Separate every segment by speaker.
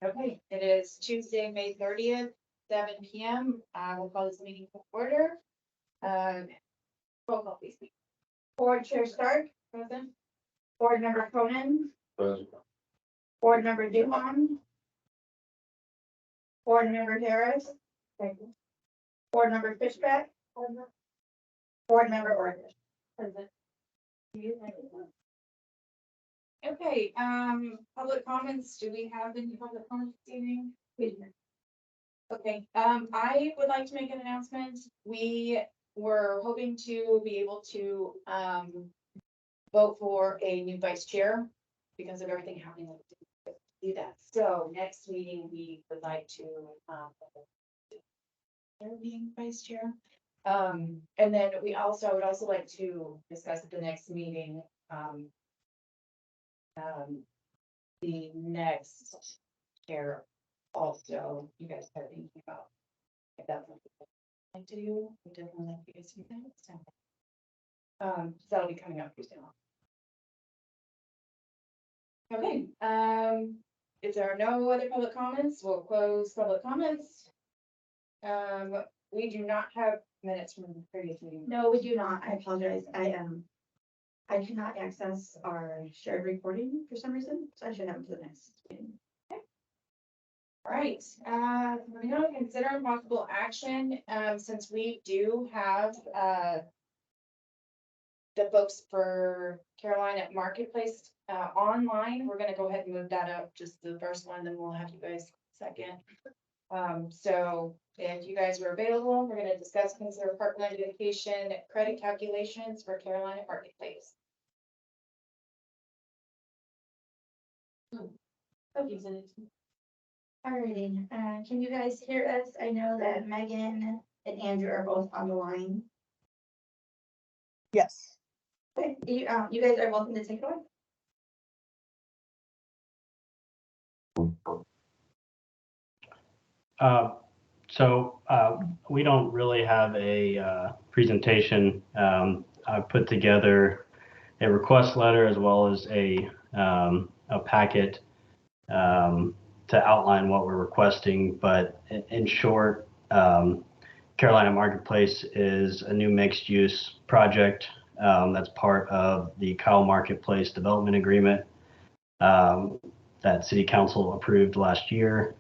Speaker 1: Okay, it is Tuesday, May 30th, 7 PM. I will call this meeting to order. Roll call, please.
Speaker 2: Board Chair Stark,
Speaker 1: Present.
Speaker 2: Board Member Cronin,
Speaker 3: Present.
Speaker 2: Board Member Duhon, Board Member Harris, Board Member Fishback, Board Member Order.
Speaker 1: Present. Okay, public comments. Do we have any public comments this evening? Okay, I would like to make an announcement. We were hoping to be able to, vote for a new vice chair because of everything happening. Do that. So next meeting, we would like to, being vice chair. And then I would also like to discuss at the next meeting, the next chair also, you guys are thinking about. If that's what you'd like to do, we definitely like you guys to do that next time. So that'll be coming up pretty soon. Okay, if there are no other public comments, we'll close public comments. We do not have minutes from the previous meeting.
Speaker 2: No, we do not. I apologize. I cannot access our shared recording for some reason, so I should have it to the next meeting.
Speaker 1: All right, we're gonna consider possible action, since we do have, the folks for Carolina Marketplace, online, we're gonna go ahead and move that up, just the first one, then we'll have you guys second. So if you guys are available, we're gonna discuss, consider parkland identification, credit calculations for Carolina Marketplace. Okay, send it to me.
Speaker 2: Alrighty, can you guys hear us? I know that Megan and Andrew are both on the line.
Speaker 4: Yes.
Speaker 2: Okay, you guys are welcome to take it away.
Speaker 5: We don't really have a presentation. I put together a request letter as well as a packet to outline what we're requesting. But in short, Carolina Marketplace is a new mixed-use project that's part of the Kyle Marketplace Development Agreement that City Council approved last year.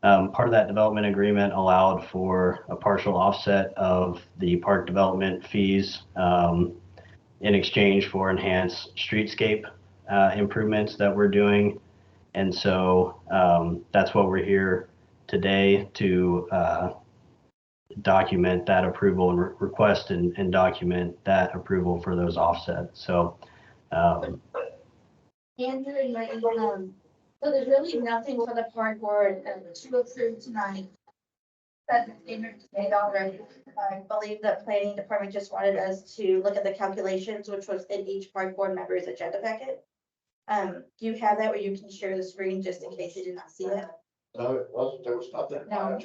Speaker 5: Part of that development agreement allowed for a partial offset of the park development fees in exchange for enhanced streetscape improvements that we're doing. And so that's what we're here today to document that approval and request and document that approval for those offsets. So
Speaker 2: Andrew and Megan, so there's really nothing for the park board to approve tonight. That's made already. I believe the planning department just wanted us to look at the calculations, which was in each park board member's agenda packet. Do you have that where you can share the screen just in case you did not see it?
Speaker 3: No, there was nothing.
Speaker 2: No.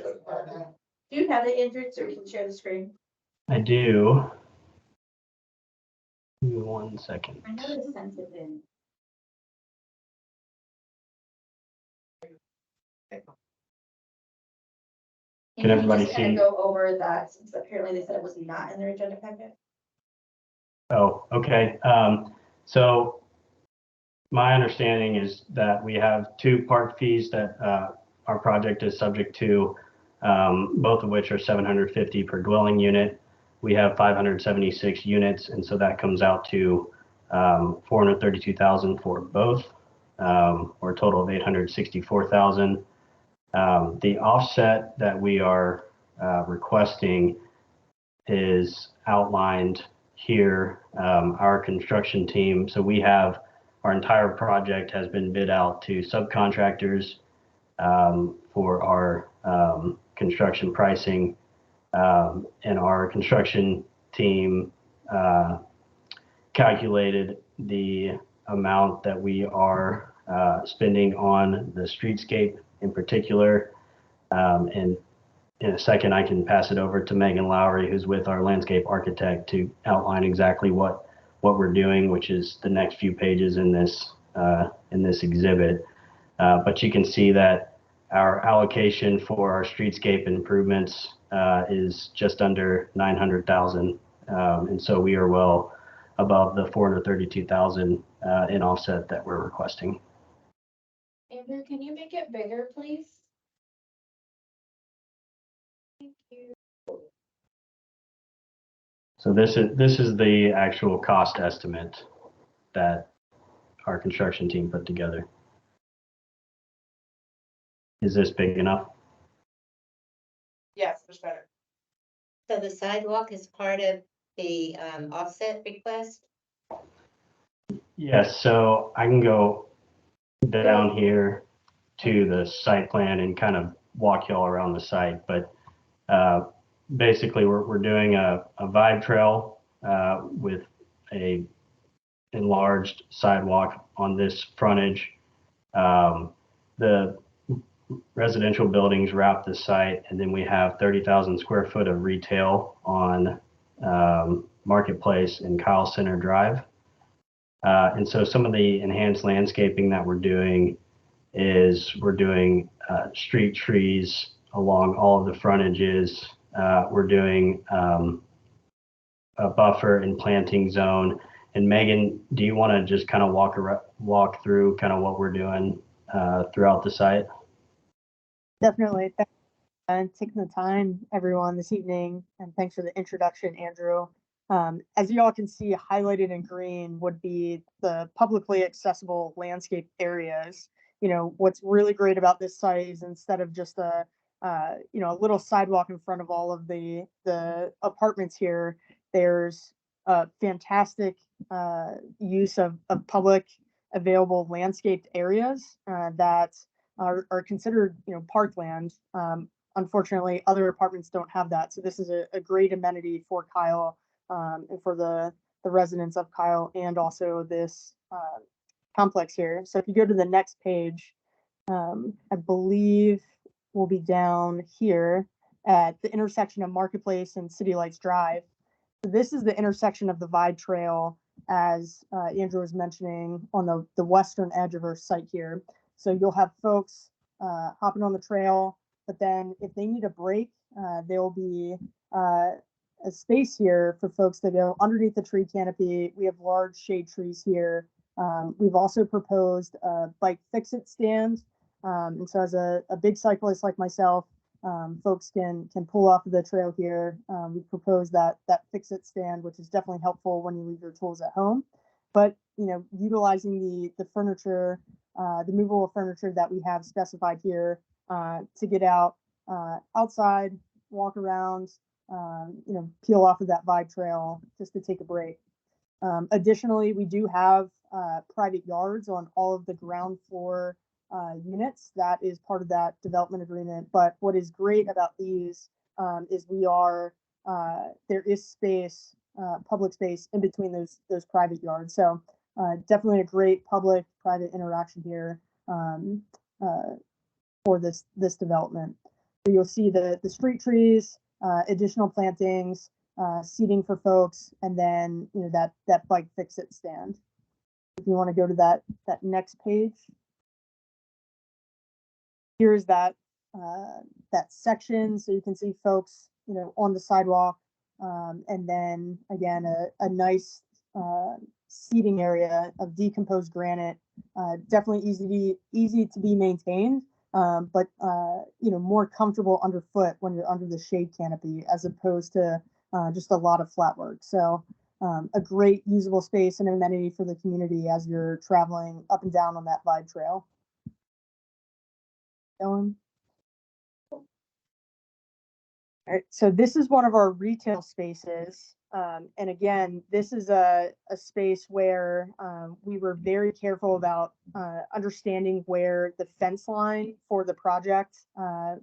Speaker 2: Do you have it, Andrew, so we can share the screen?
Speaker 5: I do. Give me 1 second.
Speaker 2: I know it's sent it in.
Speaker 5: Can everybody
Speaker 2: Just kinda
Speaker 5: see?
Speaker 2: go over that, since apparently they said it was not in their agenda packet.
Speaker 5: Oh, okay. So my understanding is that we have 2 park fees that our project is subject to, both of which are $750 per dwelling unit. We have 576 units, and so that comes out to $432,000 for both, or a total of $864,000. The offset that we are requesting is outlined here. Our construction team, so we have our entire project has been bid out to subcontractors for our construction pricing, and our construction team calculated the amount that we are spending on the streetscape in particular. And in a second, I can pass it over to Megan Lowry, who's with our landscape architect, to outline exactly what we're doing, which is the next few pages in this exhibit. But you can see that our allocation for our streetscape improvements is just under 900,000. And so we are well above the 432,000 in offset that we're requesting.
Speaker 1: Andrew, can you make it bigger, please? Thank you.
Speaker 5: So this is the actual cost estimate that our construction team put together. Is this big enough?
Speaker 1: Yes, much better.
Speaker 4: So the sidewalk is part of the offset request?
Speaker 5: Yes, so I can go down here to the site plan and kind of walk y'all around the site, but basically we're doing a vibe trail with a enlarged sidewalk on this frontage. The residential buildings wrap the site, and then we have 30,000 square foot of retail on Marketplace and Kyle Center Drive. And so some of the enhanced landscaping that we're doing is we're doing street trees along all of the frontages. We're doing a buffer and planting zone. And Megan, do you want to just kind of walk through kind of what we're doing throughout the site?
Speaker 6: Definitely. Thanks for taking the time, everyone, this evening, and thanks for the introduction, Andrew. As you all can see, highlighted in green would be the publicly accessible landscape areas. You know, what's really great about this site is instead of just a little sidewalk in front of all of the apartments here, there's a fantastic use of public available landscaped areas that are considered, parkland. Unfortunately, other apartments don't have that. So this is a great amenity for Kyle and for the residents of Kyle and also this complex here. So if you go to the next page, I believe we'll be down here at the intersection of Marketplace and City Lights Drive. So this is the intersection of the Vibe Trail, as Andrew was mentioning, on the western edge of our site here. So you'll have folks hopping on the trail, but then if they need a break, there will be a space here for folks to go underneath the tree canopy. We have large shade trees here. We've also proposed a bike fix-it stand. And so as a big cyclist like myself, folks can pull off of the trail here. We propose that fix-it stand, which is definitely helpful when you leave your tools at home. But, utilizing the furniture, the movable furniture that we have specified here to get out outside, walk around, peel off of that Vibe Trail just to take a break. Additionally, we do have private yards on all of the ground floor units. That is part of that development agreement. But what is great about these is there is space, public space in between those private yards. So definitely a great public-private interaction here for this development. So you'll see the street trees, additional plantings, seating for folks, and then that bike fix-it stand. If you want to go to that next page, here's that section, so you can see folks on the sidewalk, and then again a nice seating area of decomposed granite, definitely easy to be maintained, but more comfortable underfoot when you're under the shade canopy as opposed to just a lot of flat work. So a great usable space and amenity for the community as you're traveling up and down on that Vibe Trail. Going. All right, so this is one of our retail spaces. And again, this is a space where we were very careful about understanding where the fence line for the project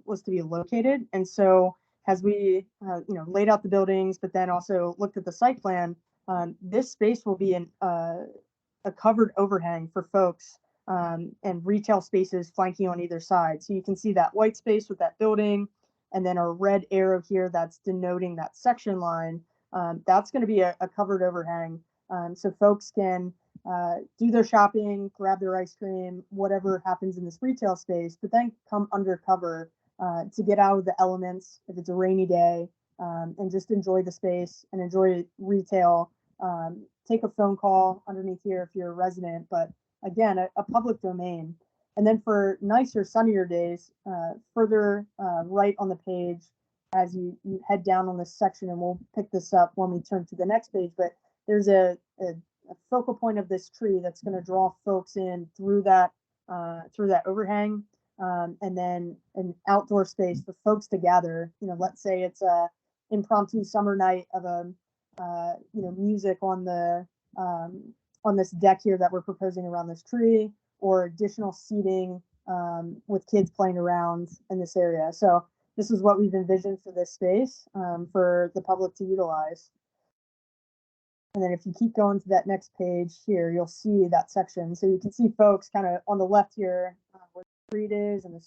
Speaker 6: was to be located. And so as we laid out the buildings, but then also looked at the site plan, this space will be a covered overhang for folks and retail spaces flanking on either side. So you can see that white space with that building, and then a red arrow here that's denoting that section line. That's going to be a covered overhang. So folks can do their shopping, grab their ice cream, whatever happens in this retail space, but then come undercover to get out of the elements if it's a rainy day, and just enjoy the space and enjoy retail. Take a phone call underneath here if you're a resident, but again, a public domain. And then for nicer, sunnier days, further right on the page, as you head down on this section, and we'll pick this up when we turn to the next page, but there's a focal point of this tree that's going to draw folks in through that overhang, and then an outdoor space for folks to gather. You know, let's say it's a impromptu summer night of music on this deck here that we're proposing around this tree, or additional seating with kids playing around in this area. So this is what we've envisioned for this space for the public to utilize. And then if you keep going to that next page here, you'll see that section. So you can see folks kind of on the left here where the street is, and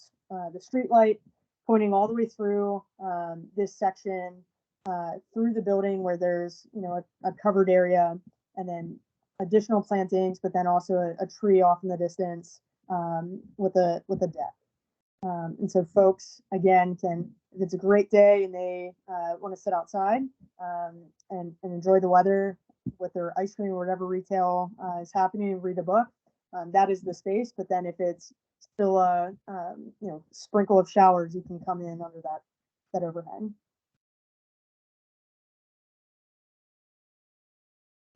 Speaker 6: the street light pointing all the way through this section, through the building where there's, you know, a covered area, and then additional plantings, but then also a tree off in the distance with a deck. And so folks, again, can, if it's a great day and they want to sit outside and enjoy the weather with their ice cream or whatever retail is happening, and read a book, that is the space. But then if it's still a sprinkle of showers, you can come in under that overhang.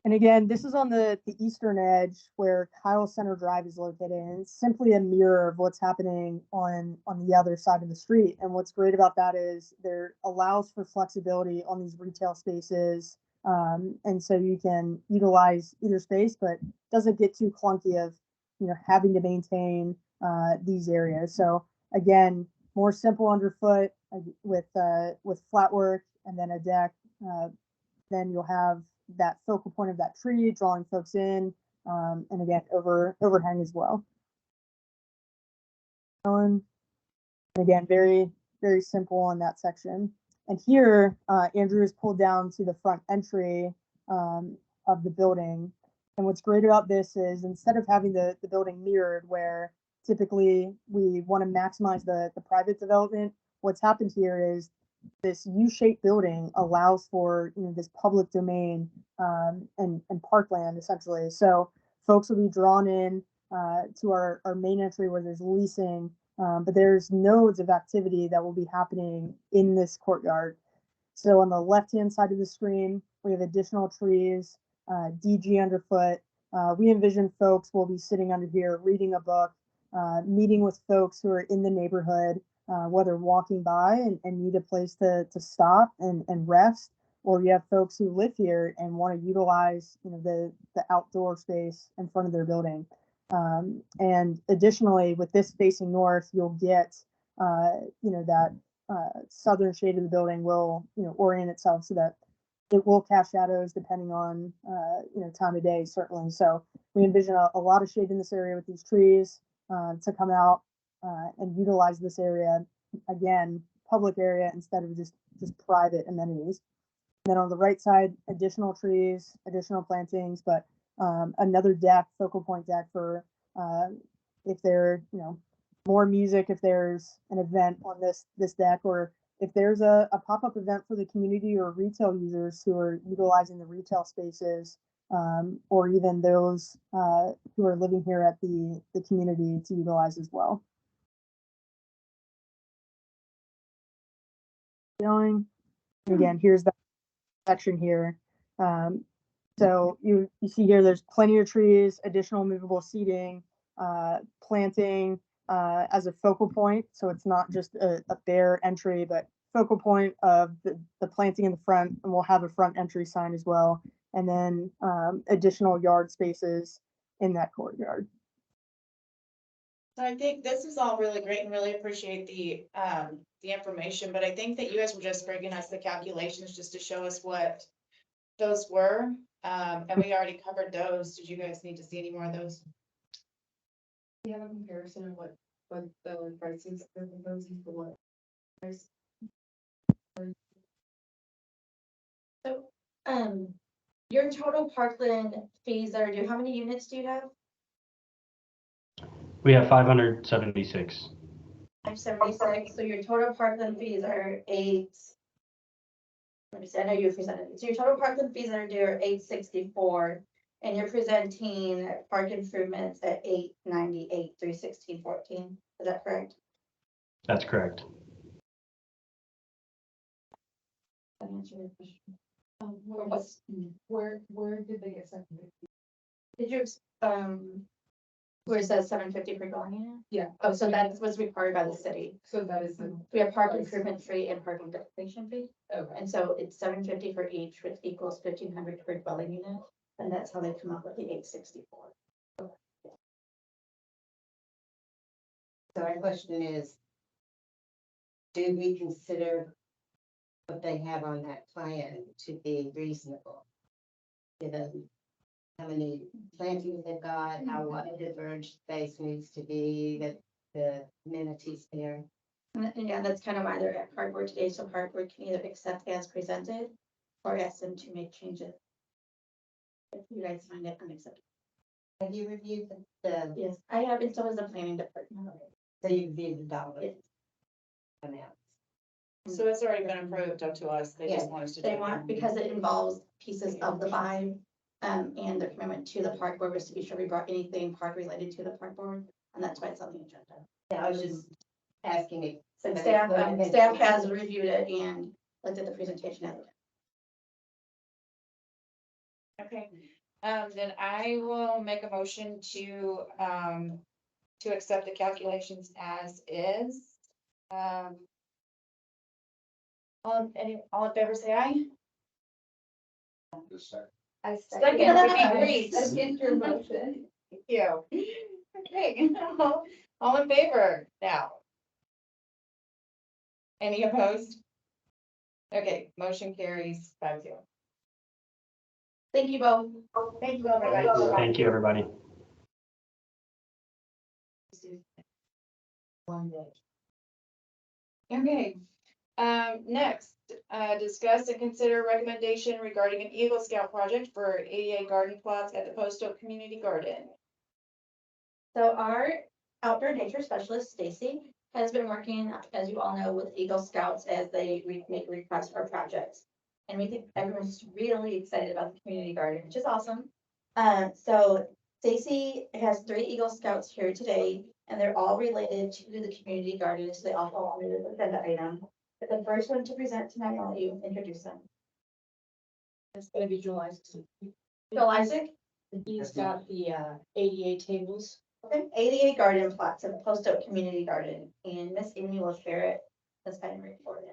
Speaker 6: And again, this is on the eastern edge where Kyle Center Drive is located, and it's simply a mirror of what's happening on the other side of the street. And what's great about that is there allows for flexibility on these retail spaces. And so you can utilize either space, but doesn't get too clunky of, you know, having to maintain these areas. So again, more simple underfoot with flat work and then a deck. Then you'll have that focal point of that tree drawing folks in, and again overhang as well. And again, very simple on that section. And here Andrew is pulled down to the front entry of the building. And what's great about this is, instead of having the building mirrored where typically we want to maximize the private development, what's happened here is this U-shaped building allows for, you know, this public domain and parkland essentially. So folks will be drawn in to our main entry where there's leasing, but there's nodes of activity that will be happening in this courtyard. So on the left-hand side of the screen, we have additional trees, DG underfoot. We envision folks will be sitting under here reading a book, meeting with folks who are in the neighborhood, whether walking by and need a place to stop and rest, or you have folks who live here and want to utilize, you know, the outdoor space in front of their building. And additionally, with this facing north, you'll get, that southern shade of the building will, you know, orient itself so that it will cast shadows depending on, time of day, certainly. So we envision a lot of shade in this area with these trees to come out and utilize this area, again, public area instead of just private amenities. And then on the right side, additional trees, additional plantings, but another deck, focal point deck for if there, you know, more music, if there's an event on this deck, or if there's a pop-up event for the community or retail users who are utilizing the retail spaces, or even those who are living here at the community to utilize as well. Going again, here's that section here. So you see here, there's plenty of trees, additional movable seating, planting as a focal point. So it's not just a bare entry, but focal point of the planting in the front, and we'll have a front entry sign as well. And then additional yard spaces in that courtyard.
Speaker 7: So I think this is all really great and really appreciate the information, but I think that you guys were just bringing us the calculations just to show us what those were. And we already covered those. Did you guys need to see any more of those?
Speaker 8: Do you have a comparison of what the prices are proposing for what price?
Speaker 2: So, Your total Parkland fees that are due, how many units do you have?
Speaker 5: We have 576.
Speaker 2: 576, so your total Parkland fees are eight. Let me see, I know you presented, so your total Parkland fees that are due are 864. And you're presenting park improvements at 898, 316.14, is that correct?
Speaker 5: That's correct.
Speaker 2: That answer your question.
Speaker 8: Where
Speaker 2: what's-
Speaker 8: where did they get seconded?
Speaker 2: Did you, where it says 750 per dwelling unit?
Speaker 8: Yeah.
Speaker 2: Oh, so that's what's required by the city.
Speaker 8: So that is the,
Speaker 2: We have park improvement fee and parking declaration fee.
Speaker 8: okay.
Speaker 2: And so it's 750 for each, which equals 1,500 per dwelling unit, and that's how they come up with the 864.
Speaker 4: So our question is, do we consider what they have on that plan to be reasonable? Given how many plantings they've got, how wide the verge space needs to be, the amenities there.
Speaker 2: And yeah, that's kind of why they're at cardboard today, so cardboard can either accept as presented or ask them to make changes. If you guys find it unacceptable.
Speaker 4: Have you reviewed the,
Speaker 2: Yes, I have, and so has the planning department.
Speaker 4: so you reviewed the dollar
Speaker 2: Yes.
Speaker 4: amount?
Speaker 7: So it's already been approved up to us. They just
Speaker 4: Yeah.
Speaker 7: want us to.
Speaker 2: They
Speaker 7: do
Speaker 2: want, because it involves pieces of the buy, and the commitment to the park board was to be sure we brought anything park related to the park board, and that's why it's on the agenda.
Speaker 4: Yeah, I was just asking if.
Speaker 2: So staff has reviewed it and looked at the presentation.
Speaker 1: Okay, then I will make a motion to accept the calculations as is. All in favor, say aye.
Speaker 3: Just a second.
Speaker 1: I
Speaker 2: Second.
Speaker 1: would be great.
Speaker 8: Second your motion.
Speaker 1: Thank you. Okay, all in favor now. Any opposed? Okay, motion carries 5-0.
Speaker 2: Thank you both.
Speaker 1: Thank you, everybody.
Speaker 5: Thank you, everybody.
Speaker 1: Okay, next, discuss and consider recommendation regarding an Eagle Scout project for ADA garden plots at the Post Oak Community Garden.
Speaker 2: So our outdoor nature specialist, Stacy, has been working, as you all know, with Eagle Scouts as they make requests for projects. And we think everyone's really excited about the community garden, which is awesome. So Stacy has 3 Eagle Scouts here today, and they're all related to the community garden, so they all fall under the agenda item. But the first one to present tonight, I'll let you introduce them.
Speaker 8: It's gonna be July 16th.
Speaker 2: Phil Isaac,
Speaker 8: He's got the ADA tables.
Speaker 2: okay, 88 garden plots in Post Oak Community Garden, and Miss Amy will share it as item recorded.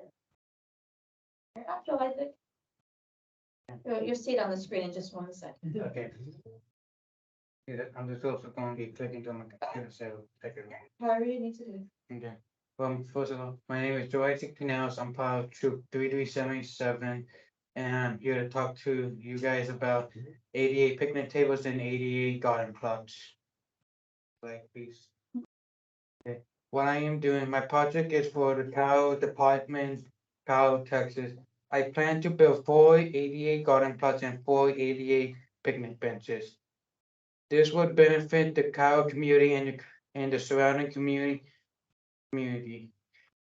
Speaker 2: You're up, Phil Isaac. You'll see it on the screen in just 1 second.
Speaker 9: Okay. Yeah, I'm just also going to be clicking on my computer, so take it.
Speaker 2: However you need to do.
Speaker 9: Okay. First of all, my name is Joe Isaac Pinellas. I'm part of Troop 3377. And I'm here to talk to you guys about 88 picnic tables and 88 garden plots. Like, please. Okay. What I am doing, my project is for the Cal Department, Cal, Texas. I plan to build 4 88 garden plots and 4 88 picnic benches. This would benefit the Kyle community and the surrounding community.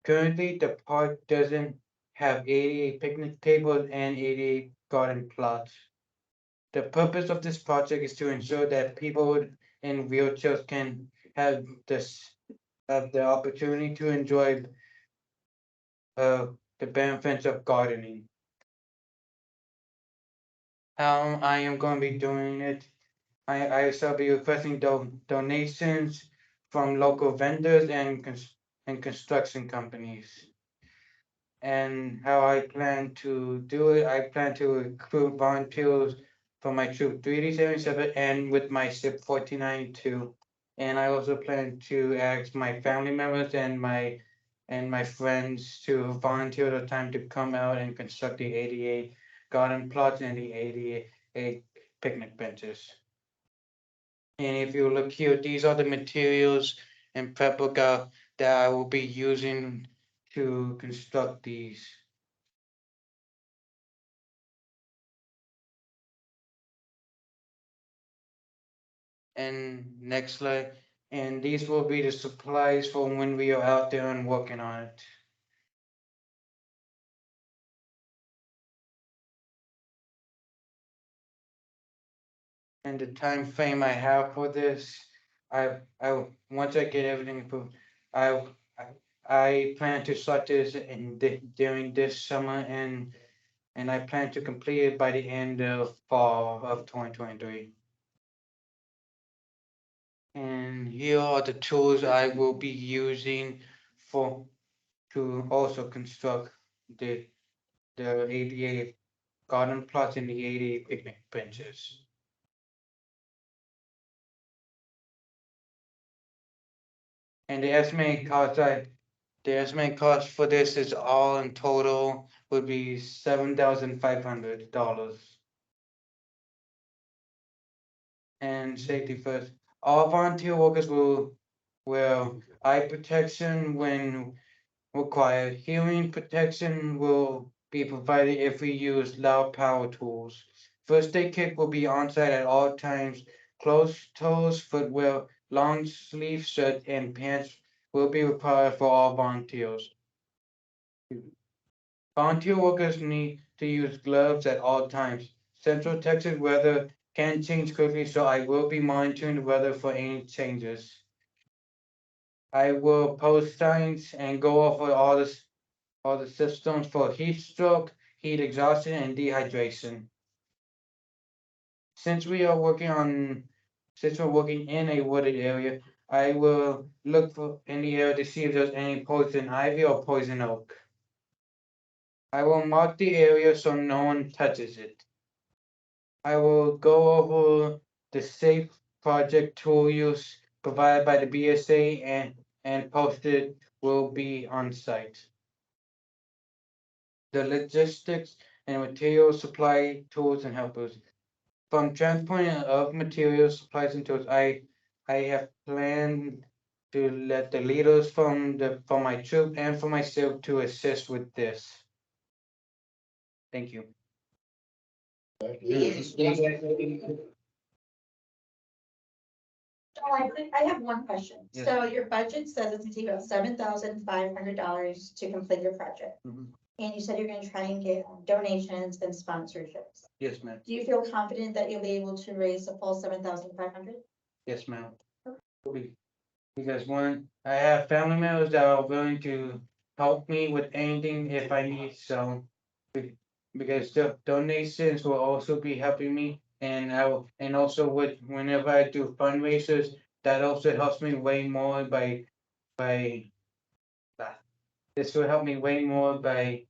Speaker 9: Currently, the park doesn't have 88 picnic tables and 88 garden plots. The purpose of this project is to ensure that people in wheelchairs can have the opportunity to enjoy the benefits of gardening. How I am going to be doing it. I shall be requesting donations from local vendors and construction companies. And how I plan to do it, I plan to recruit volunteers for my troop 3D77 and with my SIP 1492. And I also plan to ask my family members and my friends to volunteer the time to come out and construct the 88 garden plots and the 88 picnic benches. And if you look here, these are the materials and prep book that I will be using to construct these. And next slide, and these will be the supplies for when we are out there and working on it. And the time frame I have for this, once I get everything approved, I, I plan to start this during this summer and I plan to complete it by the end of fall of 2023. And here are the tools I will be using to also construct the ADA garden plots and the ADA picnic benches. And the estimated cost for this is all in total would be $7,500. And safety first, all volunteer workers will wear eye protection when required. Hearing protection will be provided if we use loud power tools. First aid kit will be on site at all times. Closed toes, footwear, long sleeve shirt, and pants will be required for all volunteers. Volunteer workers need to use gloves at all times. Central Texas weather can change quickly, so I will be monitoring the weather for any changes. I will post signs and go over all the systems for heat stroke, heat exhaustion, and dehydration. Since we're working in a wooded area, I will look in the area to see if there's any poison ivy or poison oak. I will mark the area so no one touches it. I will go over the safe project tool use provided by the BSA and posted will be on site. The logistics and material supply tools and helpers. From transporting of materials, supplies and tools, I have planned to let the leaders from my troop and for myself to assist with this. Thank you.
Speaker 2: Oh, I have one question.
Speaker 9: Yes.
Speaker 2: So your budget says it's gonna take about $7,500 to complete your project.
Speaker 9: Mhm.
Speaker 2: And you said you're gonna try and get donations and sponsorships.
Speaker 9: Yes, ma'am.
Speaker 2: Do you feel confident that you'll be able to raise the full 7,500?
Speaker 9: Yes, ma'am. Because I have family members that are willing to help me with anything if I need so. Because the donations will also be helping me and also whenever I do fundraisers, that also helps me way more by this will help me way more by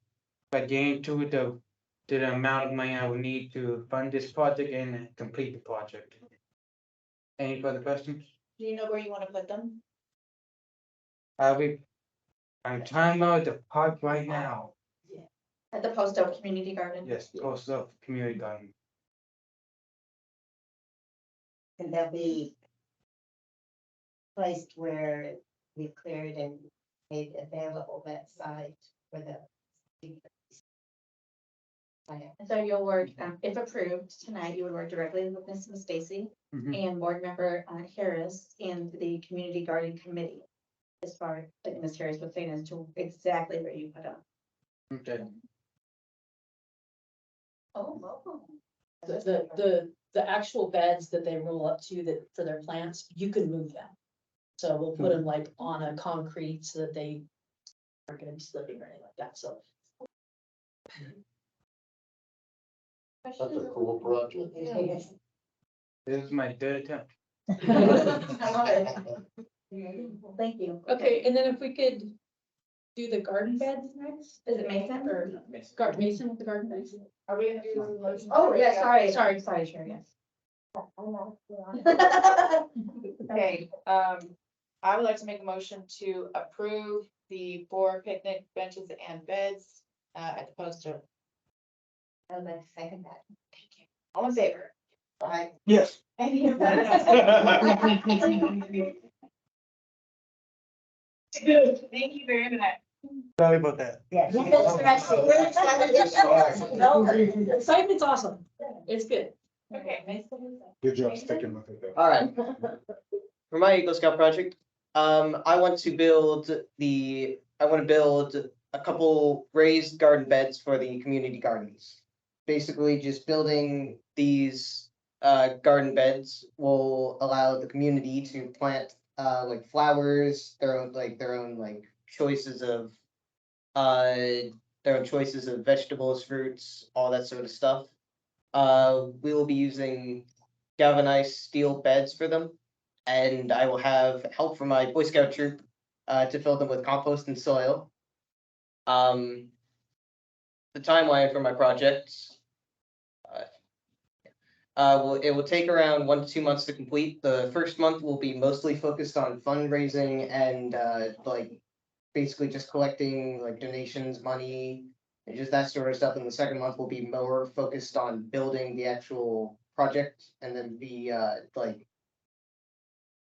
Speaker 9: getting to the amount of money I will need to fund this project and complete the project. Any further questions?
Speaker 7: Do you know where you wanna put them?
Speaker 9: I'm talking about the park right now.
Speaker 2: At the Post Oak Community Garden?
Speaker 9: Yes, close up community garden.
Speaker 4: And they'll be placed where we cleared and made available that site for the.
Speaker 2: And so you'll work, if approved tonight, you would work directly with Ms. Stacy
Speaker 9: Mhm.
Speaker 2: and Board Member Harris and the Community Garden Committee. As far as Ms. Harris was saying as to exactly where you put them.
Speaker 9: Okay.
Speaker 2: Oh.
Speaker 10: The actual beds that they roll up to that for their plants, you can move them. So we'll put them like on a concrete so that they aren't gonna be slipping or anything like that, so.
Speaker 3: That's a cool project.
Speaker 9: This is my third attempt.
Speaker 2: I love it. Thank you.
Speaker 10: Okay, and then if we could do the garden beds next?
Speaker 2: Is it Mason?
Speaker 10: Or Mason with the garden beds?
Speaker 7: Are we gonna do the motion?
Speaker 2: Oh, yeah, sorry, sure, yes.
Speaker 7: Okay, I would like to make a motion to approve the 4 picnic benches and beds, at the Post Oak.
Speaker 2: I would like to second that.
Speaker 7: Thank you. All in favor?
Speaker 2: Aye.
Speaker 9: Yes.
Speaker 7: Any opposed? Thank you very much.
Speaker 9: Sorry about that.
Speaker 2: Yes.
Speaker 10: Excitement's awesome. It's good.
Speaker 1: Okay.
Speaker 3: Good job sticking with it.
Speaker 11: All right. For my Eagle Scout project, I want to build a couple raised garden beds for the community gardens. Basically, just building these garden beds will allow the community to plant like flowers, their own choices of vegetables, fruits, all that sort of stuff. We will be using galvanized steel beds for them, and I will have help from my Boy Scout troop to fill them with compost and soil. The timeline for my projects. It will take around 1 to 2 months to complete. The first month will be mostly focused on fundraising and basically just collecting like donations, money, and just that sort of stuff. And the second month will be more focused on building the actual project, and then be like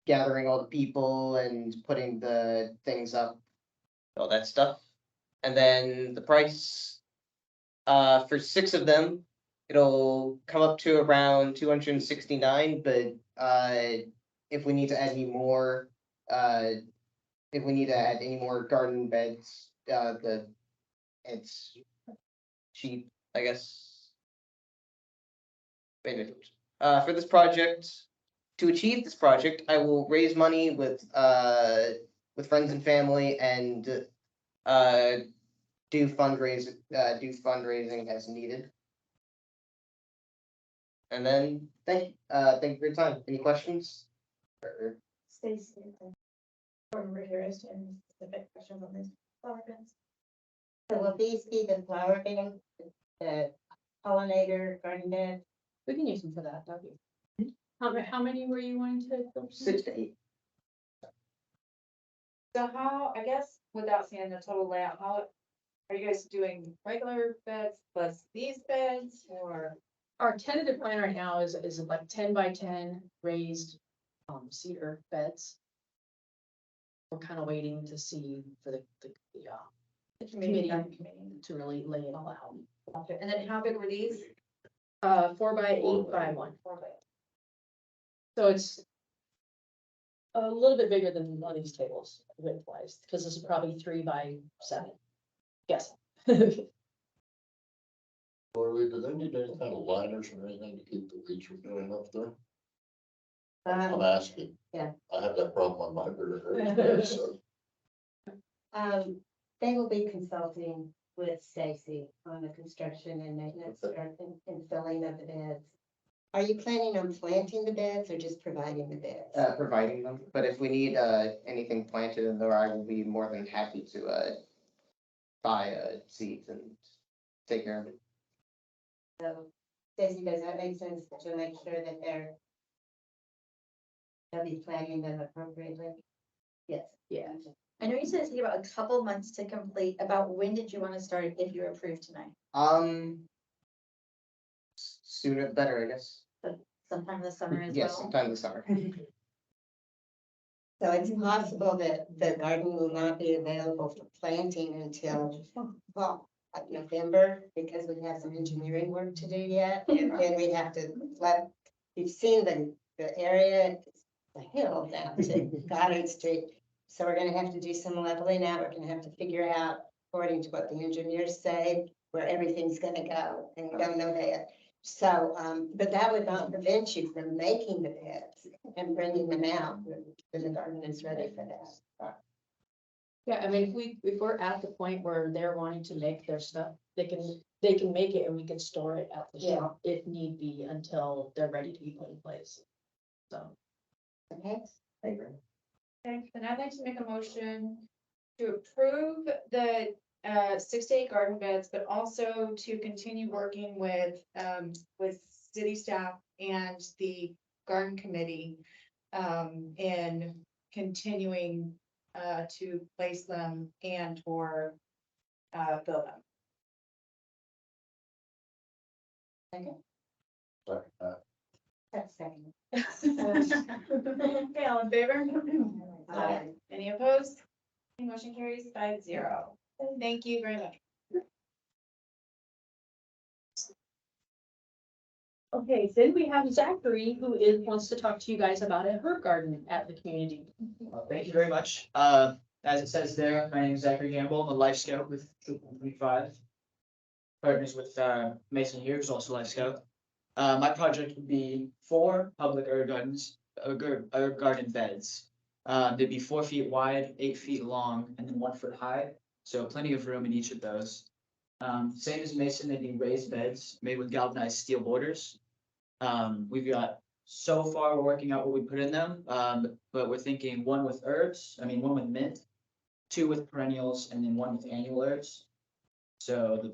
Speaker 11: gathering all the people and putting the things up, all that stuff. And then the price for 6 of them, it'll come up to around 269, but if we need to add any more, garden beds, it's cheap, I guess. For this project, to achieve this project, I will raise money with friends and family, and do fundraising as needed. And then thank you for your time. Any questions?
Speaker 2: Stacy. Or here is any specific questions on this flower beds.
Speaker 4: So will these be the flower bed, the pollinator garden bed?
Speaker 10: We can use them for that, don't we? How many were you wanting to build?
Speaker 11: 6 to 8.
Speaker 1: So how, I guess, without seeing the total layout, how are you guys doing regular beds plus these beds, or?
Speaker 10: Our tentative plan right now is like 10 by 10 raised cedar beds. We're kind of waiting to see for the committee to really lay it all out.
Speaker 1: And then how big were these?
Speaker 10: 4 by 8 by 1. So it's a little bit bigger than one of these tables width wise, because this is probably 3 by 7. Yes.
Speaker 3: Or do they need any kind of liners or anything to keep the weeds from going up there? I'm
Speaker 4: Um,
Speaker 3: asking.
Speaker 4: yeah.
Speaker 3: I have that problem on my bird, so.
Speaker 4: They will be consulting with Stacy on the construction and maintenance and filling of the beds. Are you planning on planting the beds or just providing the beds?
Speaker 11: Providing them, but if we need anything planted in there, I will be more than happy to buy seeds and take care of it.
Speaker 4: So, Stacy, does that make sense to make sure that they'll be planning them appropriately? Yes.
Speaker 10: Yeah.
Speaker 2: I know you said it's taking about a couple months to complete. About when did you want to start if you're approved tonight?
Speaker 11: Sooner the better, I guess.
Speaker 2: Sometime this summer as
Speaker 11: Yes,
Speaker 2: well?
Speaker 11: sometime this summer.
Speaker 4: So it's possible that the garden will not be available for planting until, well, like November, because we have some engineering work to do yet. And then we have to you've seen the area, it's a hill down to Goddard Street. So we're gonna have to do some leveling out. We're gonna have to figure out, according to what the engineers say, where everything's gonna go, and we don't know that. So, but that would not prevent you from making the beds and bringing them out when the garden is ready for that.
Speaker 10: Yeah, I mean, if we're at the point where they're wanting to make their stuff, they can make it and we can store it at the shop if need be until they're ready to be put in place. So.
Speaker 4: Okay.
Speaker 1: Okay, then I'd like to make a motion to approve the 6 to 8 garden beds, but also to continue working with city staff and the garden committee in continuing to place them and or build them.
Speaker 4: That's second.
Speaker 1: Okay, all in favor?
Speaker 4: Aye.
Speaker 1: Any opposed? Motion carries 5-0. Thank you very much.
Speaker 10: Okay, then we have Zachary, who wants to talk to you guys about a herb garden at the community.
Speaker 12: Thank you very much. As it says there, my name is Zachary Gamble. I'm a Life Scout with Troop 125. Partners with Mason here, who's also Life Scout. My project would be 4 public herb gardens, herb garden beds. They'd be 4 feet wide, 8 feet long, and then 1 foot high. So plenty of room in each of those. Same as Mason, they'd be raised beds made with galvanized steel borders. We've got, so far, we're working out what we put in them, but we're thinking 1 with herbs, 1 with mint, 2 with perennials, and then 1 with annual herbs. So the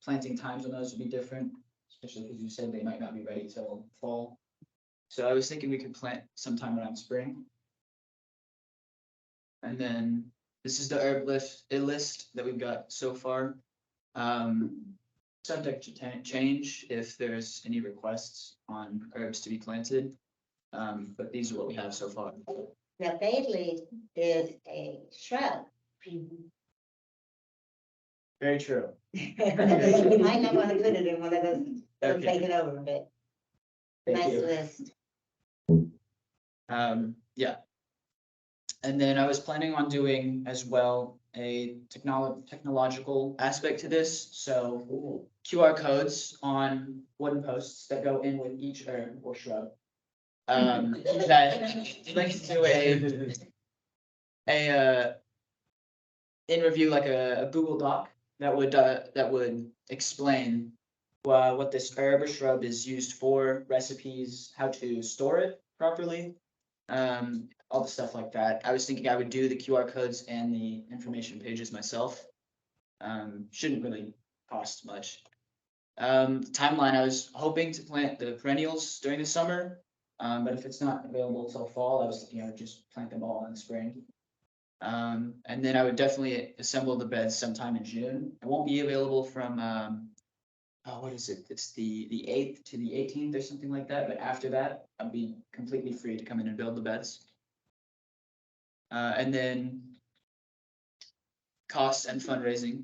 Speaker 12: planting times on those would be different, especially because you said they might not be ready till fall. So I was thinking we could plant sometime around spring. And then this is the herb list that we've got so far. Subject to change if there's any requests on herbs to be planted. But these are what we have so far.
Speaker 4: Now, bay leaf is a shrub.
Speaker 12: Very true.
Speaker 4: You might not want to put it in one of those, it'll
Speaker 12: Okay.
Speaker 4: take it over a bit.
Speaker 12: Thank
Speaker 4: Nice
Speaker 12: you.
Speaker 4: list.
Speaker 12: Yeah. And then I was planning on doing as well a technological aspect to this. So QR codes on wooden posts that go in with each herb or shrub. That links to a in review, like a Google Doc that would explain what this herb or shrub is used for, recipes, how to store it properly, all the stuff like that. I was thinking I would do the QR codes and the information pages myself. Shouldn't really cost much. Timeline, I was hoping to plant the perennials during the summer, but if it's not available till fall, I was thinking I would just plant them all in the spring. And then I would definitely assemble the beds sometime in June. It won't be available from, what is it? It's the 8th to the 18th or something like that, but after that, I'll be completely free to come in and build the beds. And then costs and fundraising.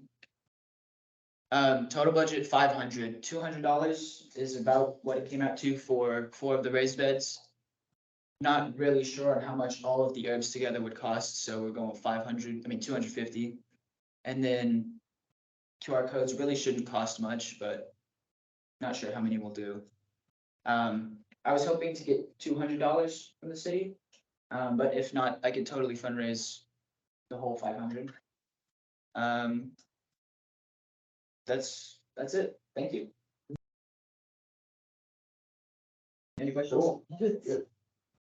Speaker 12: Total budget $500. $200 is about what it came out to for 4 of the raised beds. Not really sure on how much all of the herbs together would cost, so we're going with 250. And then QR codes really shouldn't cost much, but not sure how many we'll do. I was hoping to get $200 from the city, but if not, I could totally fundraise the whole 500. That's it. Thank you. Any questions?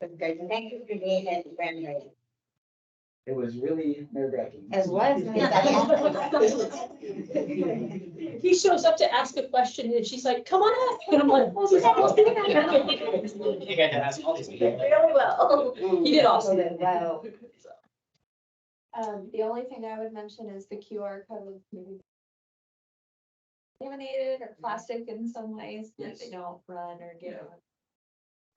Speaker 4: Okay, thank you for being at the fundraiser.
Speaker 12: It was really nerve-wracking.
Speaker 4: As was.
Speaker 10: He shows up to ask a question and she's like, come on up. And I'm like, well, he's not doing that.
Speaker 12: You got to ask all these people.
Speaker 2: Really well.
Speaker 10: He did awesome.
Speaker 4: Wow.
Speaker 2: The only thing I would mention is the QR code. Maybe laminated or plastic in some ways, that they don't run or get.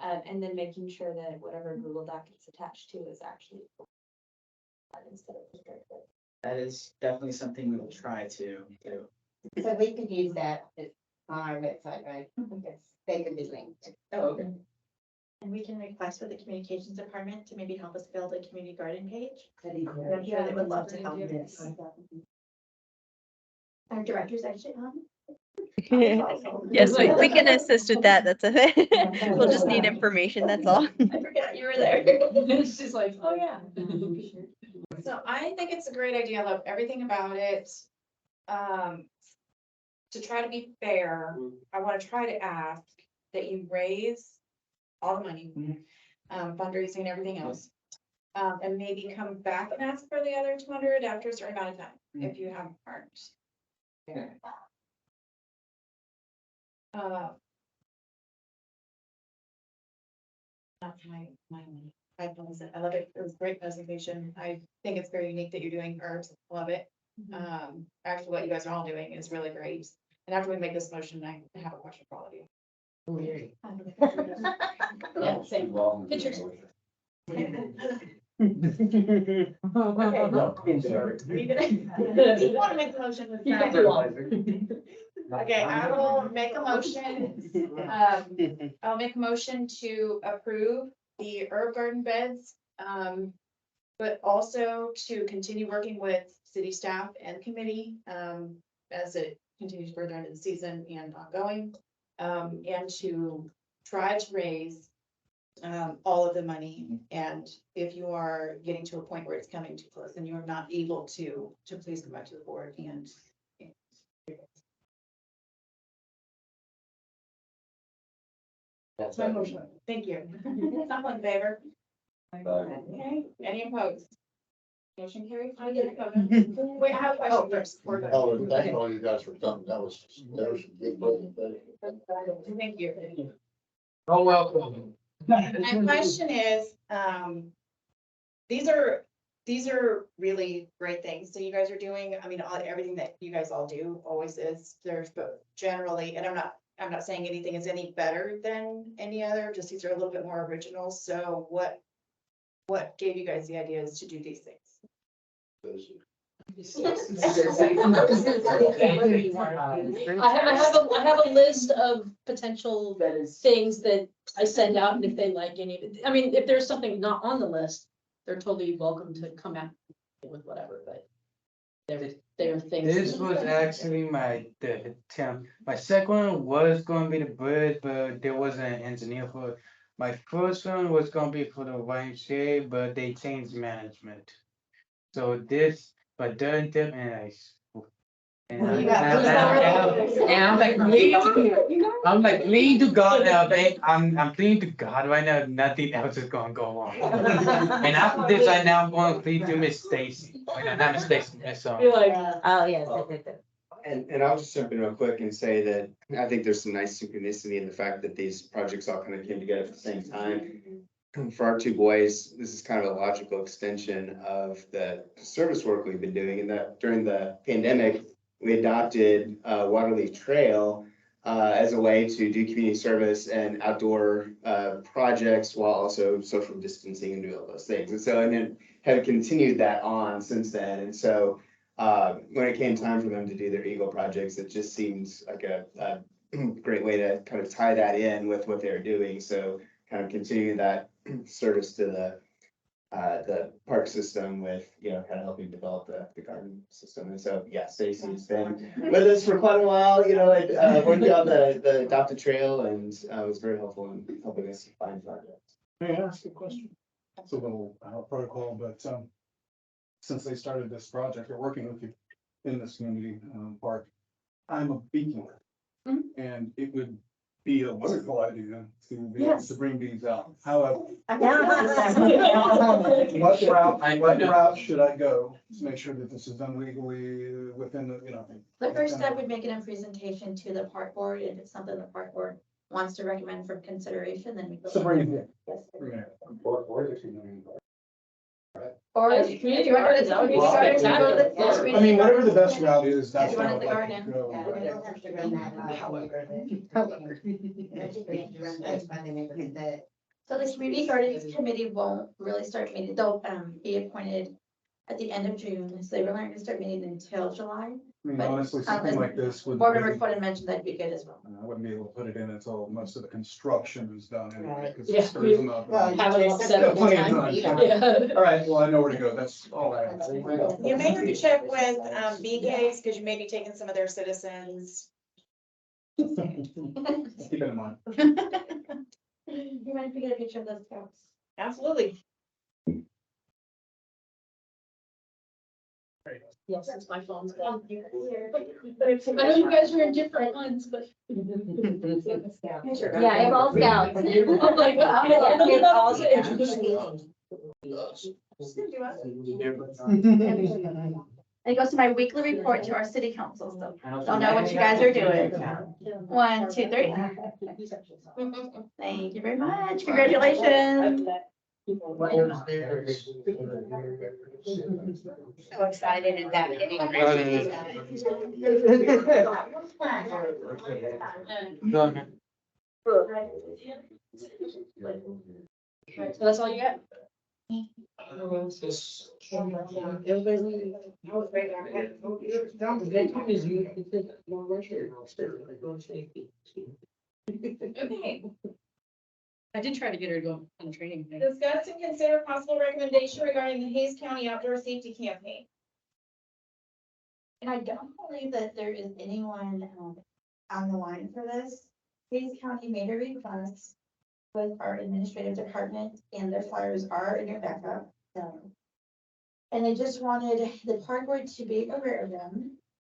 Speaker 2: And then making sure that whatever Google Doc it's attached to is actually. Instead of restricted.
Speaker 12: That is definitely something we will try to do.
Speaker 4: So we could use that on our website, right? Yes, they could be linked.
Speaker 12: Oh, okay.
Speaker 13: And we can request for the communications department to maybe help us build a community garden page.
Speaker 4: That'd be great.
Speaker 13: I'm sure they would love to help
Speaker 2: Yeah.
Speaker 13: this. Our director's actually on.
Speaker 14: Yes, we can assist with that. That's it. We'll just need information, that's all.
Speaker 2: I forgot you were there.
Speaker 10: She's like, oh, yeah.
Speaker 1: So I think it's a great idea. I love everything about it. To try to be fair, I want to try to ask that you raise all the money, fundraising and everything else. And maybe come back and ask for the other 200 after a certain amount of time, if you have partners.
Speaker 7: That's my money. I love it. It was a great presentation. I think it's very unique that you're doing herbs. Love it. Actually, what you guys are all doing is really great. And after we make this motion, I have a question for all of you.
Speaker 10: Yeah, same. Pictures.
Speaker 7: Okay. You want to make the motion with
Speaker 10: You can
Speaker 7: that?
Speaker 10: do all.
Speaker 7: Okay, I will make a motion, I'll make a motion to approve the herb garden beds. But also to continue working with city staff and committee, as it continues further into the season and ongoing. And to try to raise, all of the money. And if you are getting to a point where it's coming too close and you are not able to please come back to the board and. That's my motion. Thank you. Someone in favor? Okay, any opposed? Motion carried. Wait, I have a question first. We're good.
Speaker 3: Oh, thank all you guys for coming. That was some good presentation.
Speaker 7: Thank you.
Speaker 9: Oh, welcome.
Speaker 7: My question is, these are really great things that you guys are doing. I mean, everything that you guys all do always is, but generally, and I'm not saying anything is any better than any other, just these are a little bit more original. So what gave you guys the ideas to do these things?
Speaker 10: I have a list of potential things that I send out, and if they like any of it, I mean, if there's something not on the list, they're totally welcome to come out with whatever, but there are things.
Speaker 9: This was actually my second one was gonna be the bridge, but there wasn't an engineer for it. My first one was gonna be for the YMCA, but they changed management. So this, but then I'm like, I'm like, pleading to God now, babe. I'm pleading to God right now, nothing else is gonna go on. And after this, I now I'm going to plead to Miss Stacy. Not Miss Stacy, Miss
Speaker 10: You're like,
Speaker 4: Oh, yes.
Speaker 15: And I'll just jump in real quick and say that I think there's some nice synchronicity in the fact that these projects all kind of came together at the same time. For our two boys, this is kind of a logical extension of the service work we've been doing, and that during the pandemic, we adopted Waterleaf Trail as a way to do community service and outdoor projects while also social distancing and doing all those things. And so, and then have continued that on since then. And so when it came time for them to do their Eagle projects, it just seems like a great way to kind of tie that in with what they're doing. So kind of continuing that service to the park system with, you know, kind of helping develop the garden system. And so, yeah, Stacy's been with us for quite a while, you know, working on the adopted trail, and was very helpful in helping us find projects.
Speaker 16: May I ask a question? It's a little protocol, but since they started this project, they're working with you in this community park. I'm a beekeeper. And it would be a wonderful idea to be able to bring bees out. However, what route should I go to make sure that this is done legally within the, you know?
Speaker 13: The first step would make it a presentation to the park board. If it's something the park board wants to recommend for consideration, then we go.
Speaker 16: So bring it here.
Speaker 13: Yes.
Speaker 16: Bring it here.
Speaker 13: Or if you want to go to the community garden, you go to the community
Speaker 16: I mean, whatever the
Speaker 13: garden.
Speaker 16: best route is, that's
Speaker 13: If you
Speaker 16: what
Speaker 13: want
Speaker 16: I'd
Speaker 13: the
Speaker 16: like to
Speaker 13: garden.
Speaker 16: go.
Speaker 4: Yeah, we don't have to run that, that's why they never did that.
Speaker 13: So the community gardens committee won't really start meeting, they'll be appointed at the end of June, so they really aren't gonna start meeting until July.
Speaker 16: I mean,
Speaker 13: But,
Speaker 16: honestly, something
Speaker 13: as
Speaker 16: like this would.
Speaker 13: Board member Quinn mentioned that'd be good as well.
Speaker 16: I wouldn't be able to put it in until most of the construction is done anyway,
Speaker 4: Right.
Speaker 16: because
Speaker 10: Yeah,
Speaker 16: it stirs them up.
Speaker 4: Well,
Speaker 10: Have it all set
Speaker 16: Yeah,
Speaker 10: up.
Speaker 16: plenty of time.
Speaker 10: Yeah.
Speaker 16: All right, well, I know where to go, that's all I have.
Speaker 7: You may have to check with BKs, because you may be taking some of their citizens.
Speaker 16: Keep it in mind.
Speaker 13: You mind if we get a picture of those scouts?
Speaker 7: Absolutely.
Speaker 10: Yes, it's my phone's on. I know you guys are in different ones, but.
Speaker 13: Yeah, it's all scouts.
Speaker 10: I'm like,
Speaker 13: It's all It goes to my weekly report to our city council, so don't know what you guys are doing. 1, 2, 3. Thank you very much. Congratulations.
Speaker 4: So excited and that getting.
Speaker 10: So that's all you got?
Speaker 1: Okay,
Speaker 10: I did try to get her to go on a training thing.
Speaker 1: discuss and consider possible recommendation regarding the Hayes County Outdoor Safety Campaign.
Speaker 2: And I don't believe that there is anyone on the line for this. Hayes County made a request with our administrative department, and their flyers are in your backup. And they just wanted the park board to be aware of them.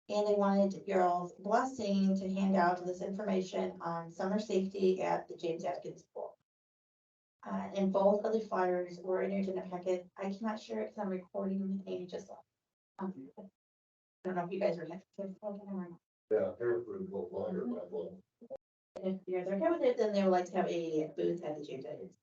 Speaker 2: And they wanted your all's blessing to hand out this information on summer safety at the James Atkins Pool. And both of the flyers were in your agenda packet. I cannot share it because I'm recording and just. I don't know if you guys are next.
Speaker 3: Yeah, they're pretty well longer, but well.
Speaker 2: If you're okay with it, then they would like to have a booth at the James Atkins.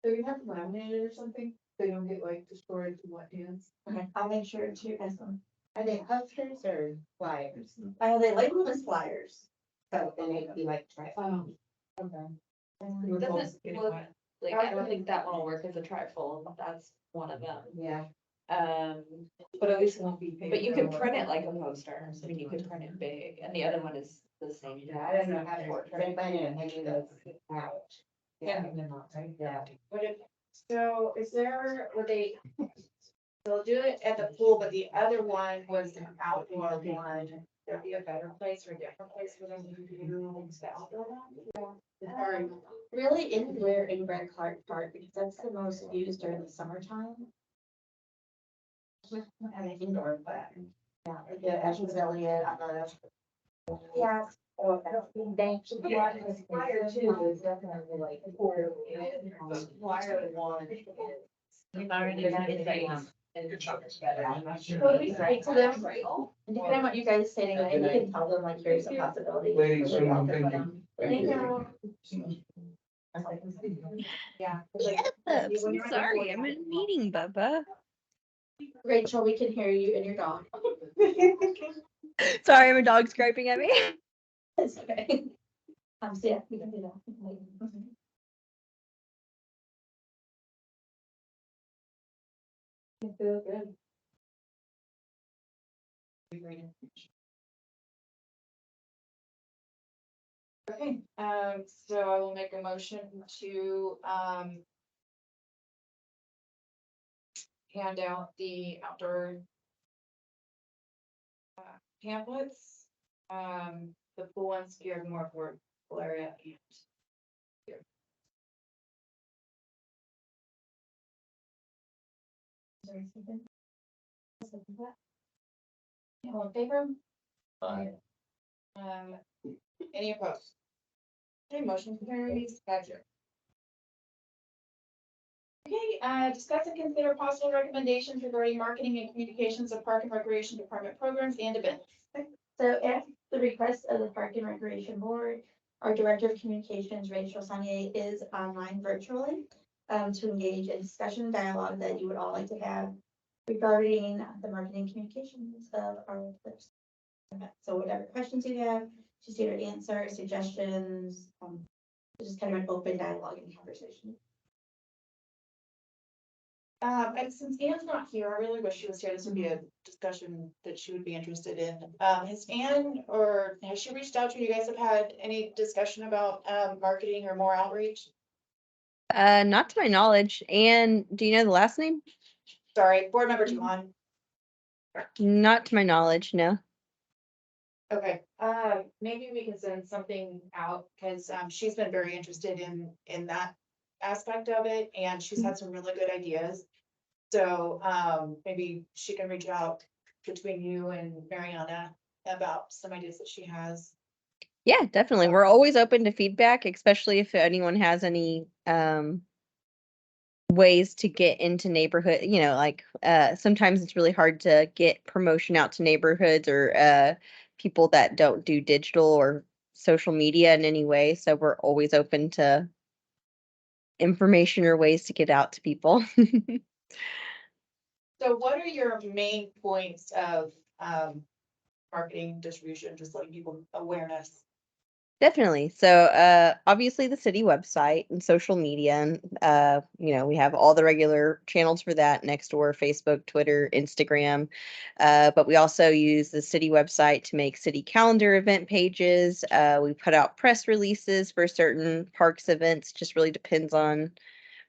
Speaker 8: So you have to laminate it or something, so you don't get like destroyed to wet hands.
Speaker 2: Okay, I'll make sure to ask them.
Speaker 4: Are they posters or flyers?
Speaker 2: They label them as flyers.
Speaker 4: So then it'd be like.
Speaker 8: Okay.
Speaker 2: Um,
Speaker 13: Doesn't look, like, I don't think that one will work as a trifold, that's one of them.
Speaker 4: Yeah.
Speaker 13: But at least it won't be. But you could print it like a poster, I mean, you could print it big, and the other one is the same.
Speaker 4: Yeah, I don't know how to, they're planning on hanging those out.
Speaker 13: Yeah.
Speaker 4: Yeah.
Speaker 7: Would it, so is there, they'll do it at the pool, but the other one was an outdoor one. There'd be a better place or a different place for them to do the outdoor one?
Speaker 2: Really anywhere in Brad Clark Park, because that's the most used during the summertime. And indoor, but, yeah, like the Ashland Pavilion, yeah. Oh, I don't think they should be on this flyer too, is definitely like.
Speaker 7: Flyer one.
Speaker 2: Well, we write to them, and depending on what you guys say, you can tell them like, here's a possibility.
Speaker 9: Ladies,
Speaker 2: Really
Speaker 9: I'm
Speaker 2: welcome
Speaker 9: thinking.
Speaker 2: them. Thank you.
Speaker 7: Yeah.
Speaker 14: I'm sorry, I'm in a meeting, Bubba.
Speaker 2: Rachel, we can hear you and your dog.
Speaker 14: Sorry, my dog's griping at me.
Speaker 2: It's okay. So yeah, we can do that.
Speaker 8: I feel good.
Speaker 1: Okay, so I will make a motion to, hand out the outdoor pamphlets, the pool ones geared more for Valeria and here. All in favor?
Speaker 3: Aye.
Speaker 1: Any opposed? Okay, motion carries 5-0. Okay, discuss and consider possible recommendations regarding marketing and communications of Park and Recreation Department programs and events.
Speaker 2: So at the request of the Park and Recreation Board, our Director of Communications, Rachel Sanier, is online virtually to engage in discussion dialogue that you would all like to have regarding the marketing communications of our clips. So whatever questions you have, she's here to answer, suggestions, just kind of an open dialogue and conversation.
Speaker 7: And since Anne's not here, I really wish she was here. This would be a discussion that she would be interested in. Has Anne, or has she reached out to you? You guys have had any discussion about marketing or more outreach?
Speaker 14: Not to my knowledge. And do you know the last name?
Speaker 7: Sorry, board member Juhan.
Speaker 14: Not to my knowledge, no.
Speaker 7: Okay, maybe we can send something out, because she's been very interested in that aspect of it, and she's had some really good ideas. So maybe she can reach out between you and Mariana about some ideas that she has.
Speaker 14: Yeah, definitely. We're always open to feedback, especially if anyone has any ways to get into neighborhood, like sometimes it's really hard to get promotion out to neighborhoods or people that don't do digital or social media in any way. So we're always open to information or ways to get out to people.
Speaker 7: So what are your main points of marketing distribution, just letting people awareness?
Speaker 14: Definitely. So, obviously the city website and social media, and, we have all the regular channels for that: Nextdoor, Facebook, Twitter, Instagram. But we also use the city website to make city calendar event pages. We put out press releases for certain parks events, just really depends on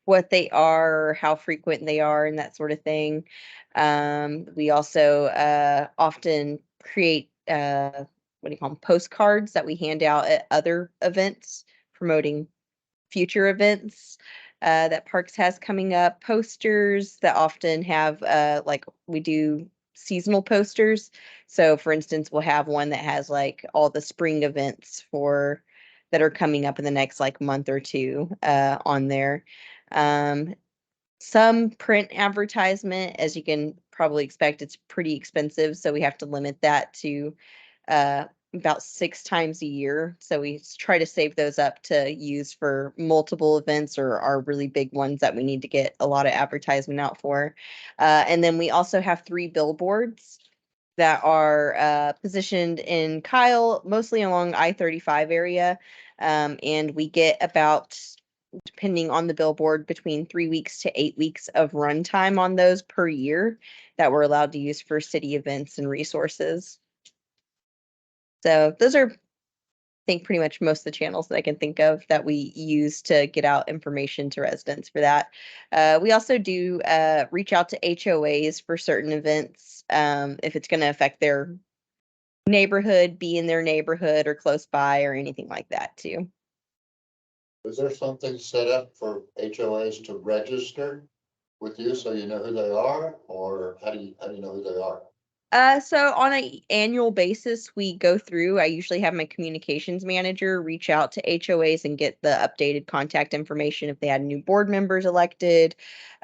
Speaker 14: what they are, how frequent they are, and that sort of thing. We also often create what do you call them, postcards that we hand out at other events promoting future events that Parks has coming up. Posters that often have like we do seasonal posters. So for instance, we'll have one that has like all the spring events for that are coming up in the next like month or two on there. Um, some print advertisement, as you can probably expect, it's pretty expensive, so we have to limit that to uh, about 6 times a year. So we try to save those up to use for multiple events or our really big ones that we need to get a lot of advertisement out for. And then we also have 3 billboards that are positioned in Kyle, mostly along I-35 area. And we get about, depending on the billboard, between 3 weeks to 8 weeks of runtime on those per year that we're allowed to use for city events and resources. So those are, I think, pretty much most of the channels that I can think of that we use to get out information to residents for that. We also do reach out to HOAs for certain events if it's going to affect their neighborhood, be in their neighborhood or close by or anything like that too.
Speaker 3: Is there something set up for HOAs to register with you so you know who they are, or how do you know who they are?
Speaker 14: So on an annual basis, we go through. I usually have my communications manager reach out to HOAs and get the updated contact information if they had new board members elected,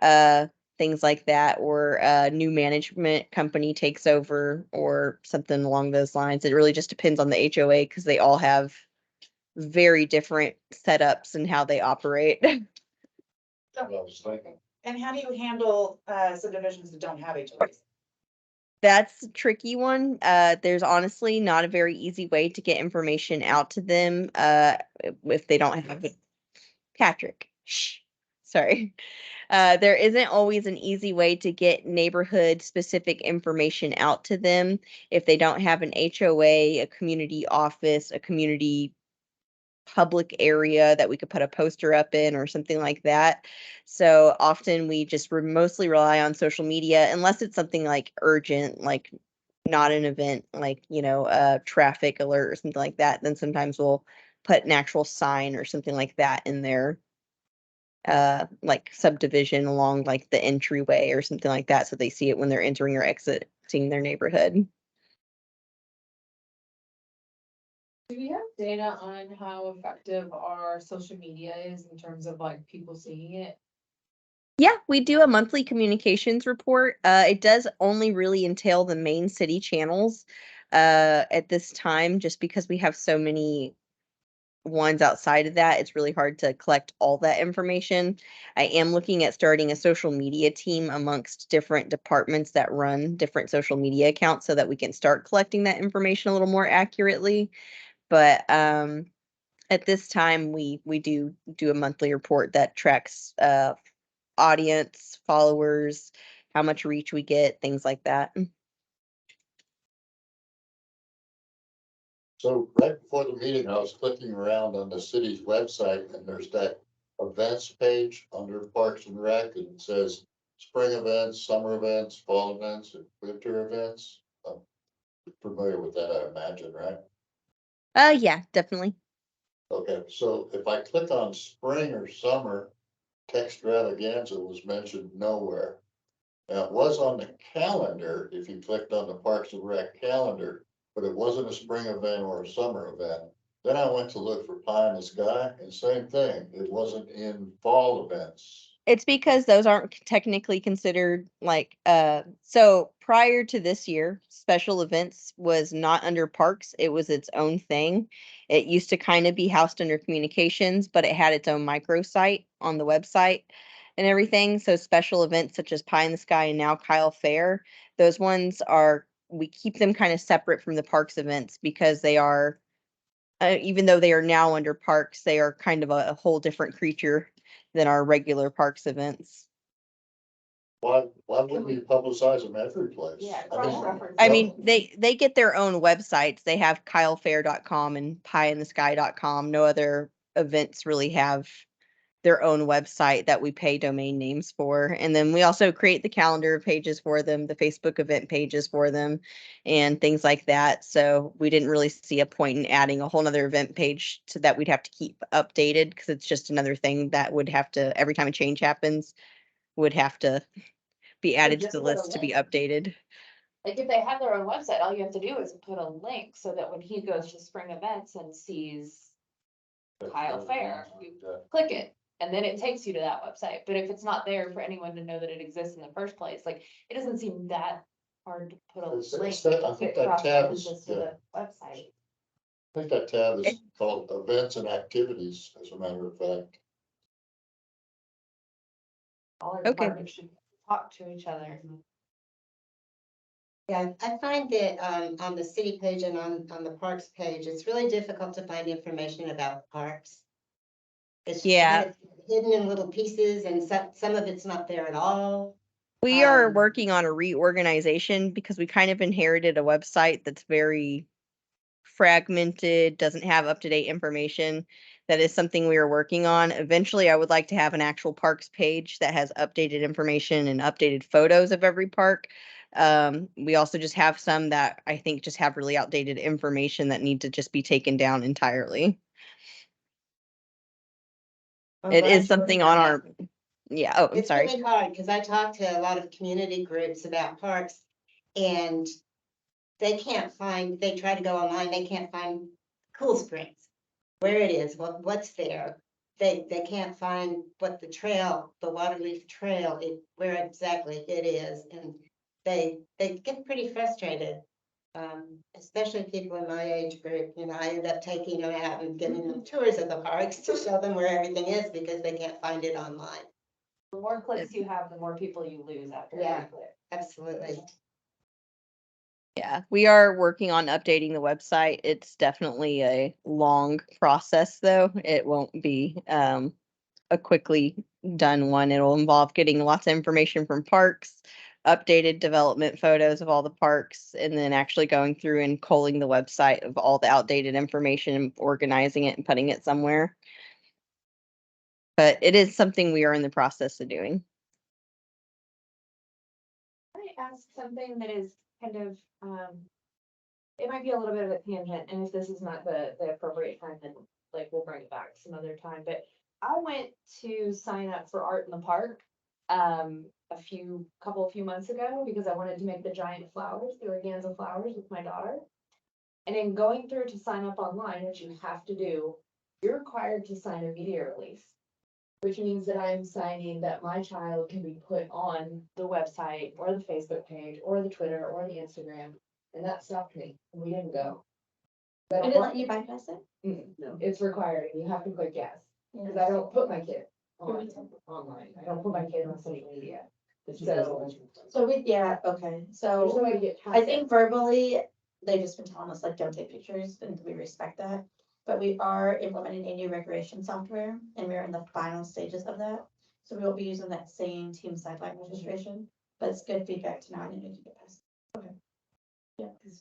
Speaker 14: things like that, or a new management company takes over or something along those lines. It really just depends on the HOA because they all have very different setups and how they operate.
Speaker 3: That's what I was thinking.
Speaker 7: And how do you handle subdivisions that don't have HOAs?
Speaker 14: That's a tricky one. There's honestly not a very easy way to get information out to them if they don't have it. Patrick, shh, sorry. There isn't always an easy way to get neighborhood specific information out to them if they don't have an HOA, a community office, a community public area that we could put a poster up in or something like that. So often we just mostly rely on social media unless it's something like urgent, like not an event, like, a traffic alert or something like that. Then sometimes we'll put an actual sign or something like that in there, like subdivision along like the entryway or something like that. So they see it when they're entering or exiting their neighborhood.
Speaker 8: Do we have data on how effective our social media is in terms of like people seeing it?
Speaker 14: Yeah, we do a monthly communications report. It does only really entail the main city channels at this time, just because we have so many ones outside of that. It's really hard to collect all that information. I am looking at starting a social media team amongst different departments that run different social media accounts so that we can start collecting that information a little more accurately. But at this time, we do a monthly report that tracks audience, followers, how much reach we get, things like that.
Speaker 3: So right before the meeting, I was clicking around on the city's website and there's that events page under Parks and Rec, and it says spring events, summer events, fall events, and winter events. I'm familiar with that, I imagine, right?
Speaker 14: Yeah, definitely.
Speaker 3: Okay, so if I click on spring or summer, Textravaganza was mentioned nowhere. Now, it was on the calendar, if you clicked on the Parks and Rec calendar, but it wasn't a spring event or a summer event. Then I went to look for Pie in the Sky, and same thing, it wasn't in fall events.
Speaker 14: It's because those aren't technically considered like so prior to this year, special events was not under parks, it was its own thing. It used to kind of be housed under communications, but it had its own microsite on the website and everything. So special events such as Pie in the Sky and now Kyle Fair, those ones are, we keep them kind of separate from the parks events because they are even though they are now under parks, they are kind of a whole different creature than our regular parks events.
Speaker 3: Why wouldn't we publicize them every place?
Speaker 1: Yeah,
Speaker 3: I mean,
Speaker 1: cross-reference.
Speaker 14: I mean, they get their own websites. They have kylefair.com and pieindthesky.com. No other events really have their own website that we pay domain names for. And then we also create the calendar pages for them, the Facebook event pages for them, and things like that. So we didn't really see a point in adding a whole nother event page so that we'd have to keep updated, because it's just another thing that would have to, every time a change happens, would have to be added to
Speaker 1: just
Speaker 14: the
Speaker 1: put a
Speaker 14: list to be
Speaker 1: link.
Speaker 14: updated.
Speaker 1: Like if they have their own website, all you have to do is put a link so that when he goes to spring events and sees Kyle Fair, you click it. And then it takes you to that website. But if it's not there for anyone to know that it exists in the first place, like, it doesn't seem that hard to put a link.
Speaker 3: I think that tab is,
Speaker 1: to
Speaker 3: yeah,
Speaker 1: the website.
Speaker 3: I think that tab is called events and activities, as a matter of fact.
Speaker 1: All our
Speaker 14: Okay.
Speaker 1: departments should talk to each other.
Speaker 4: Yeah, I find that on the city page and on the parks page, it's really difficult to find information about parks. It's
Speaker 14: Yeah.
Speaker 4: it's hidden in little pieces and some of it's not there at all.
Speaker 14: We are working on a reorganization because we kind of inherited a website that's very fragmented, doesn't have up-to-date information. That is something we are working on. Eventually, I would like to have an actual parks page that has updated information and updated photos of every park. We also just have some that I think just have really outdated information that need to just be taken down entirely. It is something on our, yeah, oh, I'm
Speaker 4: It's
Speaker 14: sorry.
Speaker 4: really hard because I talk to a lot of community groups about parks and they can't find, they try to go online, they can't find Cool Springs, where it is, what's there. They can't find what the trail, the Waterleaf Trail, where exactly it is, and they get pretty frustrated. Especially people in my age group, you know, I end up taking them out and giving them tours of the parks to show them where everything is because they can't find it online.
Speaker 1: The more clicks you have, the more people you lose after
Speaker 4: Yeah.
Speaker 1: every click.
Speaker 4: Absolutely.
Speaker 14: Yeah, we are working on updating the website. It's definitely a long process, though. It won't be a quickly done one. It'll involve getting lots of information from parks, updated development photos of all the parks, and then actually going through and culling the website of all the outdated information and organizing it and putting it somewhere. But it is something we are in the process of doing.
Speaker 1: I ask something that is kind of, it might be a little bit of a tangent, and if this is not the appropriate time, then like we'll bring it back some other time, but I went to sign up for Art in the Park, a few months ago, because I wanted to make the giant flowers, the organza flowers with my daughter. And in going through to sign up online, which you have to do, you're required to sign a media release. Which means that I'm signing that my child can be put on the website or the Facebook page or the Twitter or the Instagram. And that stopped me. We didn't go. But
Speaker 13: And let you bypass it?
Speaker 1: no, it's required. You have to click yes. Because I don't put my kid online. I don't put my kid on social media.
Speaker 13: So we, yeah, okay,
Speaker 1: There's no
Speaker 13: so
Speaker 1: way to get past
Speaker 13: I
Speaker 1: it.
Speaker 13: think verbally, they've just been telling us like, don't take pictures, and we respect that. But we are implementing a new recreation software, and we're in the final stages of that. So we will be using that same team sideline registration, but it's good feedback to know I need to get past.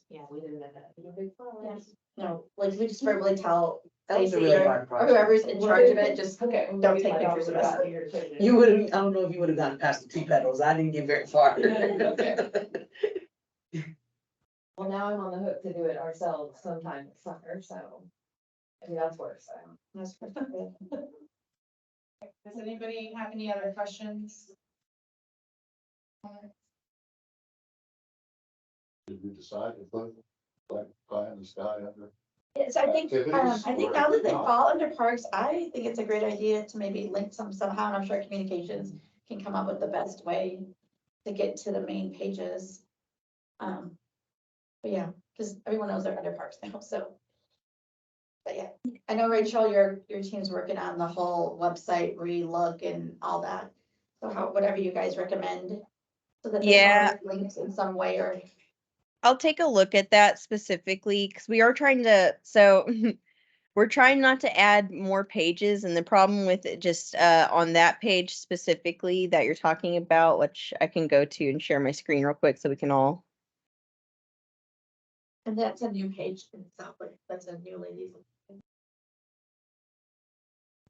Speaker 1: Yeah, we didn't end up being big flowers.
Speaker 13: No, like we just verbally tell
Speaker 12: That was a
Speaker 13: Stacy
Speaker 12: really
Speaker 13: or
Speaker 12: hard
Speaker 13: or
Speaker 12: project.
Speaker 13: whoever's in charge of it, just
Speaker 1: Okay.
Speaker 13: don't take pictures of us.
Speaker 17: You would have, I don't know if you would have gotten past the tree petals. I didn't get very far.
Speaker 1: Well, now I'm on the hook to do it ourselves sometime this summer, so. I think that's worse, so.
Speaker 13: That's perfect.
Speaker 7: Does anybody have any other questions?
Speaker 3: Did we decide to put like pie in the sky under?
Speaker 13: So I think
Speaker 3: Activities
Speaker 13: now that they
Speaker 3: or-
Speaker 13: fall under parks, I think it's a great idea to maybe link some somehow, and I'm sure communications can come up with the best way to get to the main pages. But yeah, because everyone knows they're under parks now, so. But yeah, I know Rachel, your team's working on the whole website relook and all that. So whatever you guys recommend. So that they
Speaker 14: Yeah.
Speaker 13: are linked in some way or.
Speaker 14: I'll take a look at that specifically because we are trying to, so We're trying not to add more pages, and the problem with it just on that page specifically that you're talking about, which I can go to and share my screen real quick so we can all.
Speaker 13: And that's a new page in software. That's a new ladies.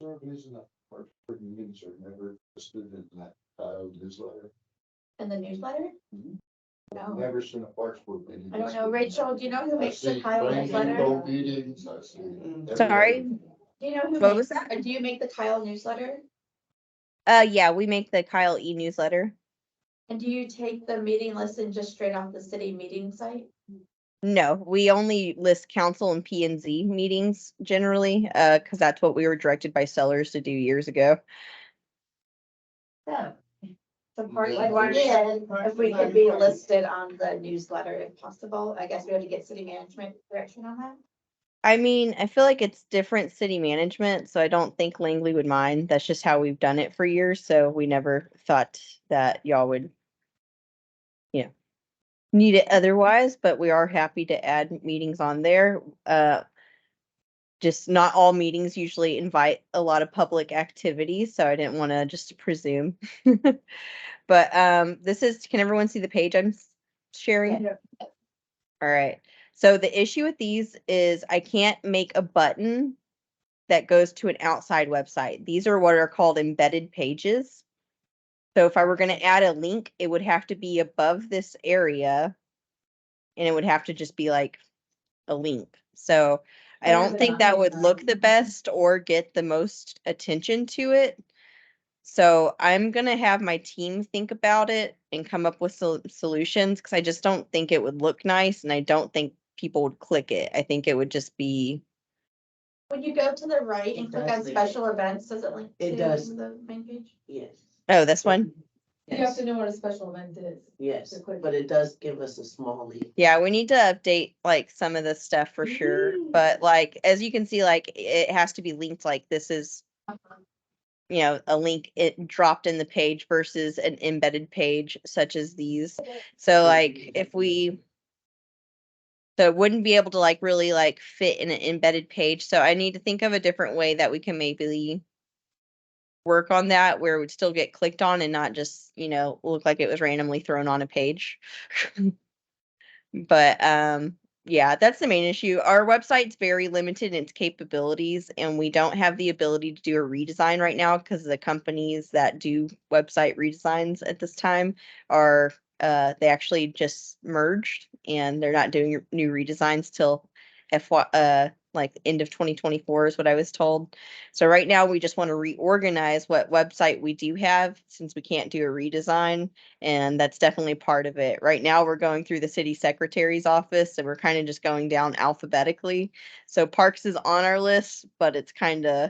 Speaker 3: Isn't that part for meetings are never listed in that newsletter?
Speaker 13: In the newsletter?
Speaker 3: Mhm.
Speaker 13: No.
Speaker 3: Never seen a Parks Board meeting.
Speaker 13: I don't know. Rachel, do you know who
Speaker 3: I
Speaker 13: makes the
Speaker 3: see
Speaker 13: Kyle
Speaker 3: training,
Speaker 13: newsletter?
Speaker 3: co meetings, I see. every
Speaker 14: Sorry?
Speaker 3: other-
Speaker 13: Do you know who
Speaker 14: What
Speaker 13: makes
Speaker 14: was that?
Speaker 13: or do you make the Kyle newsletter?
Speaker 14: Yeah, we make the Kyle E newsletter.
Speaker 13: And do you take the meeting list and just straight off the city meeting site?
Speaker 14: No, we only list council and P and Z meetings generally, because that's what we were directed by sellers to do years ago.
Speaker 13: So. The part
Speaker 3: Yeah.
Speaker 13: one, if we could be listed on the newsletter if possible, I guess we have to get city management direction on that.
Speaker 14: I mean, I feel like it's different city management, so I don't think Langley would mind. That's just how we've done it for years, so we never thought that y'all would, you know, need it otherwise, but we are happy to add meetings on there. Just not all meetings usually invite a lot of public activity, so I didn't want to just presume. But can everyone see the page I'm sharing?
Speaker 13: Yeah.
Speaker 14: All right. So the issue with these is I can't make a button that goes to an outside website. These are what are called embedded pages. So if I were going to add a link, it would have to be above this area and it would have to just be like a link. So I don't think that would look the best or get the most attention to it. So I'm going to have my team think about it and come up with solutions because I just don't think it would look nice and I don't think people would click it. I think it would just be.
Speaker 13: When you go to the right and click on
Speaker 17: does link.
Speaker 13: special events, does it link
Speaker 17: It
Speaker 13: to
Speaker 17: does.
Speaker 13: the main page?
Speaker 17: Yes.
Speaker 14: Oh, this one?
Speaker 8: You have to know what a special event is.
Speaker 17: Yes, but it does give us a small lead.
Speaker 14: Yeah, we need to update like some of this stuff for sure. But like, as you can see, like it has to be linked like this is, you know, a link it dropped in the page versus an embedded page such as these. So like if we, so it wouldn't be able to like really like fit in an embedded page. So I need to think of a different way that we can maybe work on that where it would still get clicked on and not just, you know, look like it was randomly thrown on a page. But yeah, that's the main issue. Our website's very limited in its capabilities and we don't have the ability to do a redesign right now because the companies that do website redesigns at this time are they actually just merged and they're not doing new redesigns till like end of 2024 is what I was told. So right now we just want to reorganize what website we do have since we can't do a redesign. And that's definitely part of it. Right now we're going through the city secretary's office and we're kind of just going down alphabetically. So Parks is on our list, but it's kind of,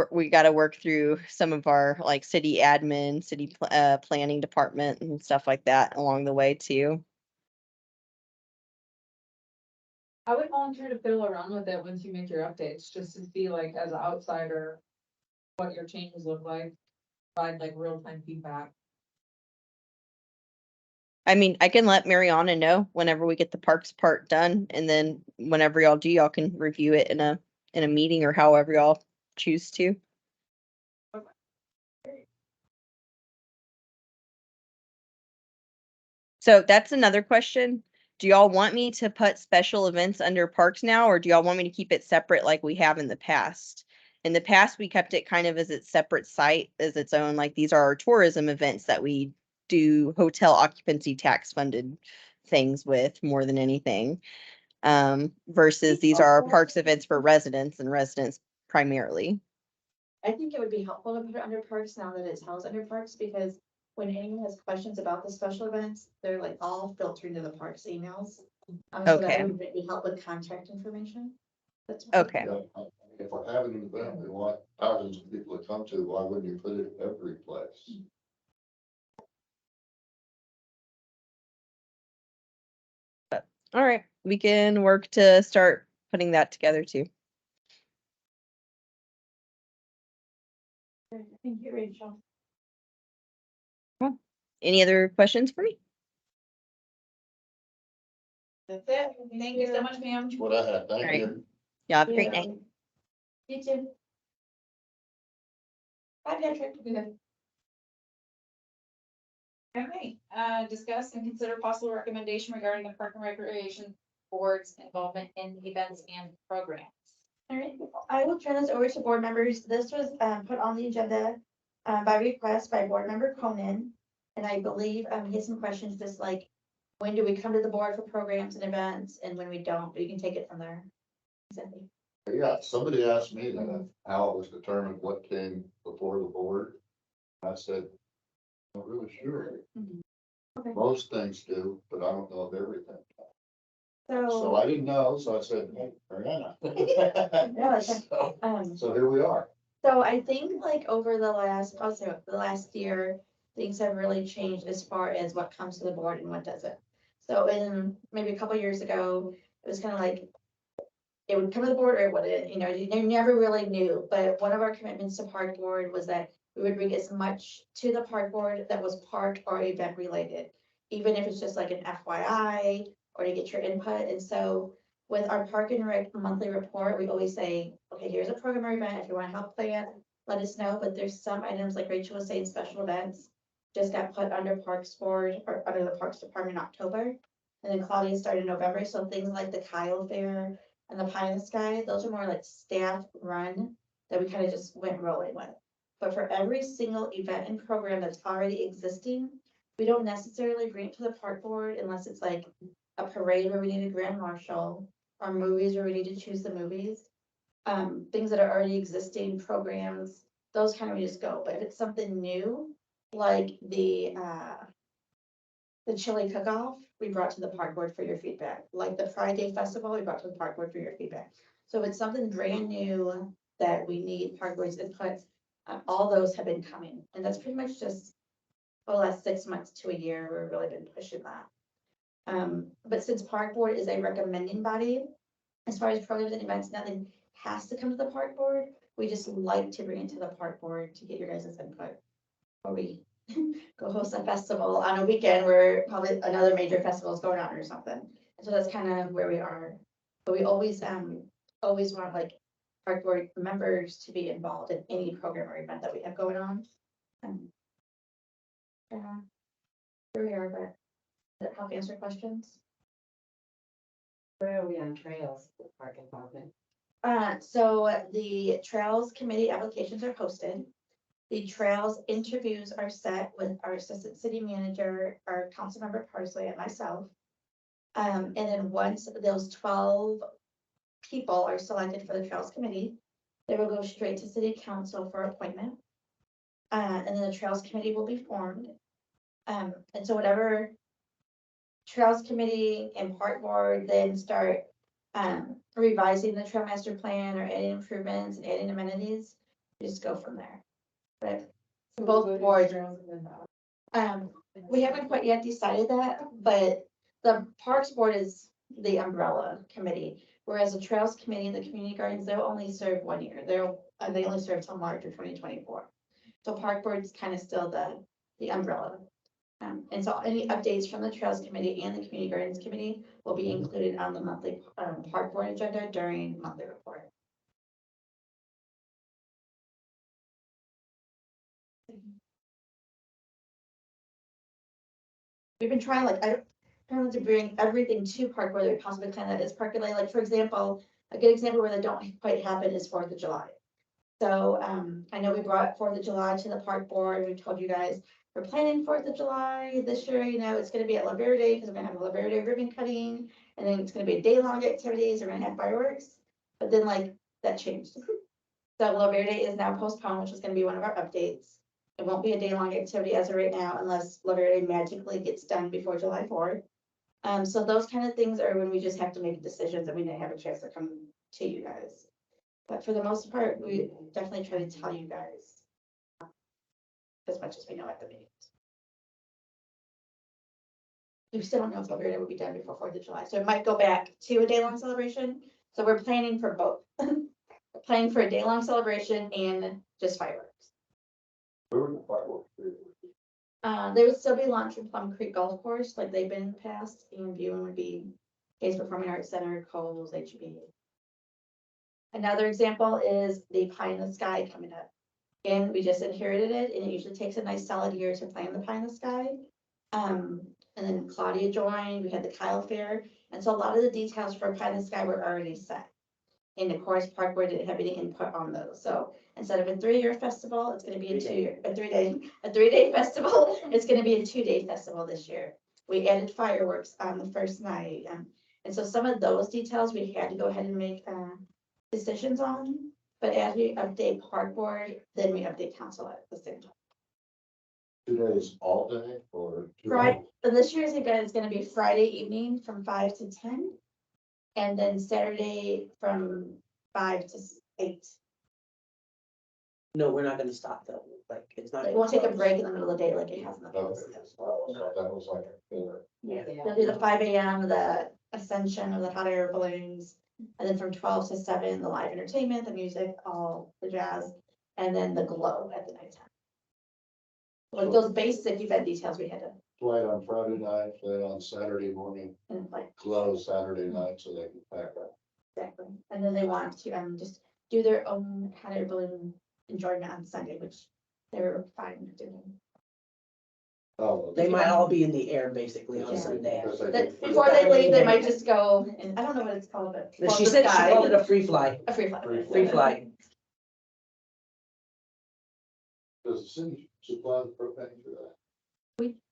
Speaker 14: we got to work through some of our like city admin, city planning department and stuff like that along the way too.
Speaker 8: I would volunteer to fiddle around with it once you make your updates, just to see like as an outsider, what your changes look like, provide like real-time feedback.
Speaker 14: I mean, I can let Mariana know whenever we get the parks part done, and then whenever y'all do, y'all can review it in a meeting or however y'all choose to. So that's another question. Do y'all want me to put special events under parks now, or do y'all want me to keep it separate like we have in the past? In the past, we kept it kind of as its separate site, as its own, like these are our tourism events that we do hotel occupancy tax funded things with more than anything. Versus these are our parks events for residents and residents primarily.
Speaker 13: I think it would be helpful to put it under parks now that it's housed under parks, because when anyone has questions about the special events, they're like all filtered into the parks emails. So that
Speaker 14: Okay.
Speaker 13: would maybe help with contact information. That's
Speaker 14: Okay.
Speaker 3: Yeah, if we're having an event, we want thousands of people to come to, why wouldn't you put it every place?
Speaker 14: All right, we can work to start putting that together too.
Speaker 13: Thank you, Rachel.
Speaker 14: Any other questions for me?
Speaker 7: That's it. Thank you so much, ma'am.
Speaker 3: That's what I had, thank
Speaker 14: All right.
Speaker 3: you.
Speaker 14: Y'all have a great night.
Speaker 2: You too. Bye, Patrick.
Speaker 1: Okay, discuss and consider possible recommendation regarding the Park and Recreation Board's involvement in events and programs.
Speaker 2: All right, I will turn this over to board members. This was put on the agenda by request by board member Conan. And I believe he has some questions, just like, when do we come to the board for programs and events, and when we don't, but you can take it from there. Cindy.
Speaker 3: Yeah, somebody asked me that, how it was determined what came before the board. I said, I'm not really sure.
Speaker 2: Okay.
Speaker 3: Most things do, but I don't know of everything. So
Speaker 2: So,
Speaker 3: I didn't know, so I said, hey, Mariana.
Speaker 2: No, it's
Speaker 3: So
Speaker 2: so
Speaker 3: here we are.
Speaker 2: I think like over the last, I'll say the last year, things have really changed as far as what comes to the board and what doesn't. So in maybe a couple years ago, it was kind of like, it would come to the board or it wouldn't, you know, you never really knew. But one of our commitments to park board was that we would bring as much to the park board that was park or event related. Even if it's just like an FYI or to get your input. And so with our park and rec monthly report, we always say, okay, here's a program or event. If you want to help plan, let us know. But there's some items, like Rachel was saying, special events just got put under Parks Board or under the Parks Department in October. And then Claudia started in November. So things like the Kyle Fair and the Pie in the Sky, those are more like staff run that we kind of just went rolling with. But for every single event and program that's already existing, we don't necessarily bring it to the park board unless it's like a parade where we need a grand marshal, or movies where we need to choose the movies. Things that are already existing programs, those kind of we just go. But if it's something new, like the chili cook-off, we brought to the park board for your feedback. Like the Pride Day Festival, we brought to the park board for your feedback. So if it's something brand new that we need park board's input, all those have been coming. And that's pretty much just for the last 6 months to a year, we've really been pushing that. But since park board is a recommending body, as far as programs and events, nothing has to come to the park board. We just like to bring it to the park board to get your guys' input. Or we go host a festival on a weekend where probably another major festival is going on or something. And so that's kind of where we are. But we always want like park board members to be involved in any program or event that we have going on. Here we are, but does that help answer questions?
Speaker 4: Where are we on trails, with park involvement?
Speaker 2: So the Trails Committee applications are posted. The Trails interviews are set with our Assistant City Manager, our Councilmember Parsley, and myself. And then once those 12 people are selected for the Trails Committee, they will go straight to City Council for appointment. And then the Trails Committee will be formed. And so whatever Trails Committee and Park Board then start revising the Trail Master Plan or adding improvements and adding amenities, we just go from there. But both boards, we haven't quite yet decided that, but the Parks Board is the umbrella committee, whereas the Trails Committee and the Community Gardens, they'll only serve 1 year. They only serve till March of 2024. So Park Board is kind of still the umbrella. And so any updates from the Trails Committee and the Community Gardens Committee will be included on the monthly Park Board agenda during monthly report. We've been trying, like, I don't know, to bring everything to park where we possibly can that is park related. Like, for example, a good example where they don't quite happen is 4th of July. So I know we brought 4th of July to the park board. We told you guys we're planning 4th of July this year. You know, it's going to be at La Verde because we're going to have a La Verde ribbon cutting, and then it's going to be a day-long activities. We're going to have fireworks, but then like that changed. So La Verde is now postponed, which is going to be one of our updates. It won't be a day-long activity as of right now unless La Verde magically gets done before July 4th. So those kind of things are when we just have to make decisions and we didn't have a chance to come to you guys. But for the most part, we definitely try to tell you guys as much as we know at the meetings. We still don't know if La Verde will be done before 4th of July, so it might go back to a day-long celebration. So we're planning for both. We're planning for a day-long celebration and just fireworks.
Speaker 3: Where were the fireworks?
Speaker 2: They would still be launched from Plum Creek Golf Course, like they've been in the past, and viewing would be Case Performing Arts Center, Coles, HB.
Speaker 13: Another example is the Pie in the Sky coming up. And we just inherited it, and it usually takes a nice solid year to plan the Pie in the Sky. And then Claudia joined, we had the Kyle Fair, and so a lot of the details for Pie in the Sky were already set. And of course, Park Board didn't have any input on those, so instead of a 3-year festival, it's gonna be a 3-day festival, it's gonna be a 2-day festival this year. We added fireworks on the first night, and so some of those details we had to go ahead and make, decisions on. But as we update Park Board, then we update council at the same time.
Speaker 3: 2 days all day or? 2
Speaker 13: Friday,
Speaker 3: days?
Speaker 13: this year's event is gonna be Friday evening from 5 to 10. And then Saturday from 5 to 8.
Speaker 17: No, we're not gonna stop though, like, it's not.
Speaker 13: Like, we'll take a break in the middle of the day like it has in the
Speaker 3: Okay,
Speaker 13: past.
Speaker 3: that was like a killer.
Speaker 13: Yeah, they'll do the 5 AM, the ascension of the hot air balloons. And then from 12 to 7, the live entertainment, the music, all the jazz, and then the glow at the nighttime. Like those basic event details we had to,
Speaker 3: Flight on Friday night, flight on Saturday morning,
Speaker 13: and like,
Speaker 3: close Saturday night so they can pack up.
Speaker 13: exactly. And then they want to, just do their own hot air balloon enjoyment on Sunday, which they were fine with doing.
Speaker 3: Oh.
Speaker 17: They might all be in the air basically on
Speaker 13: Yeah.
Speaker 17: Sunday.
Speaker 13: Before they leave, they might just go, and I don't know what it's called, but.
Speaker 17: But she
Speaker 13: the
Speaker 17: said she
Speaker 13: sky.
Speaker 17: called it a free fly.
Speaker 13: A free flight.
Speaker 17: Free flight.
Speaker 3: Does the city supply the propane for that?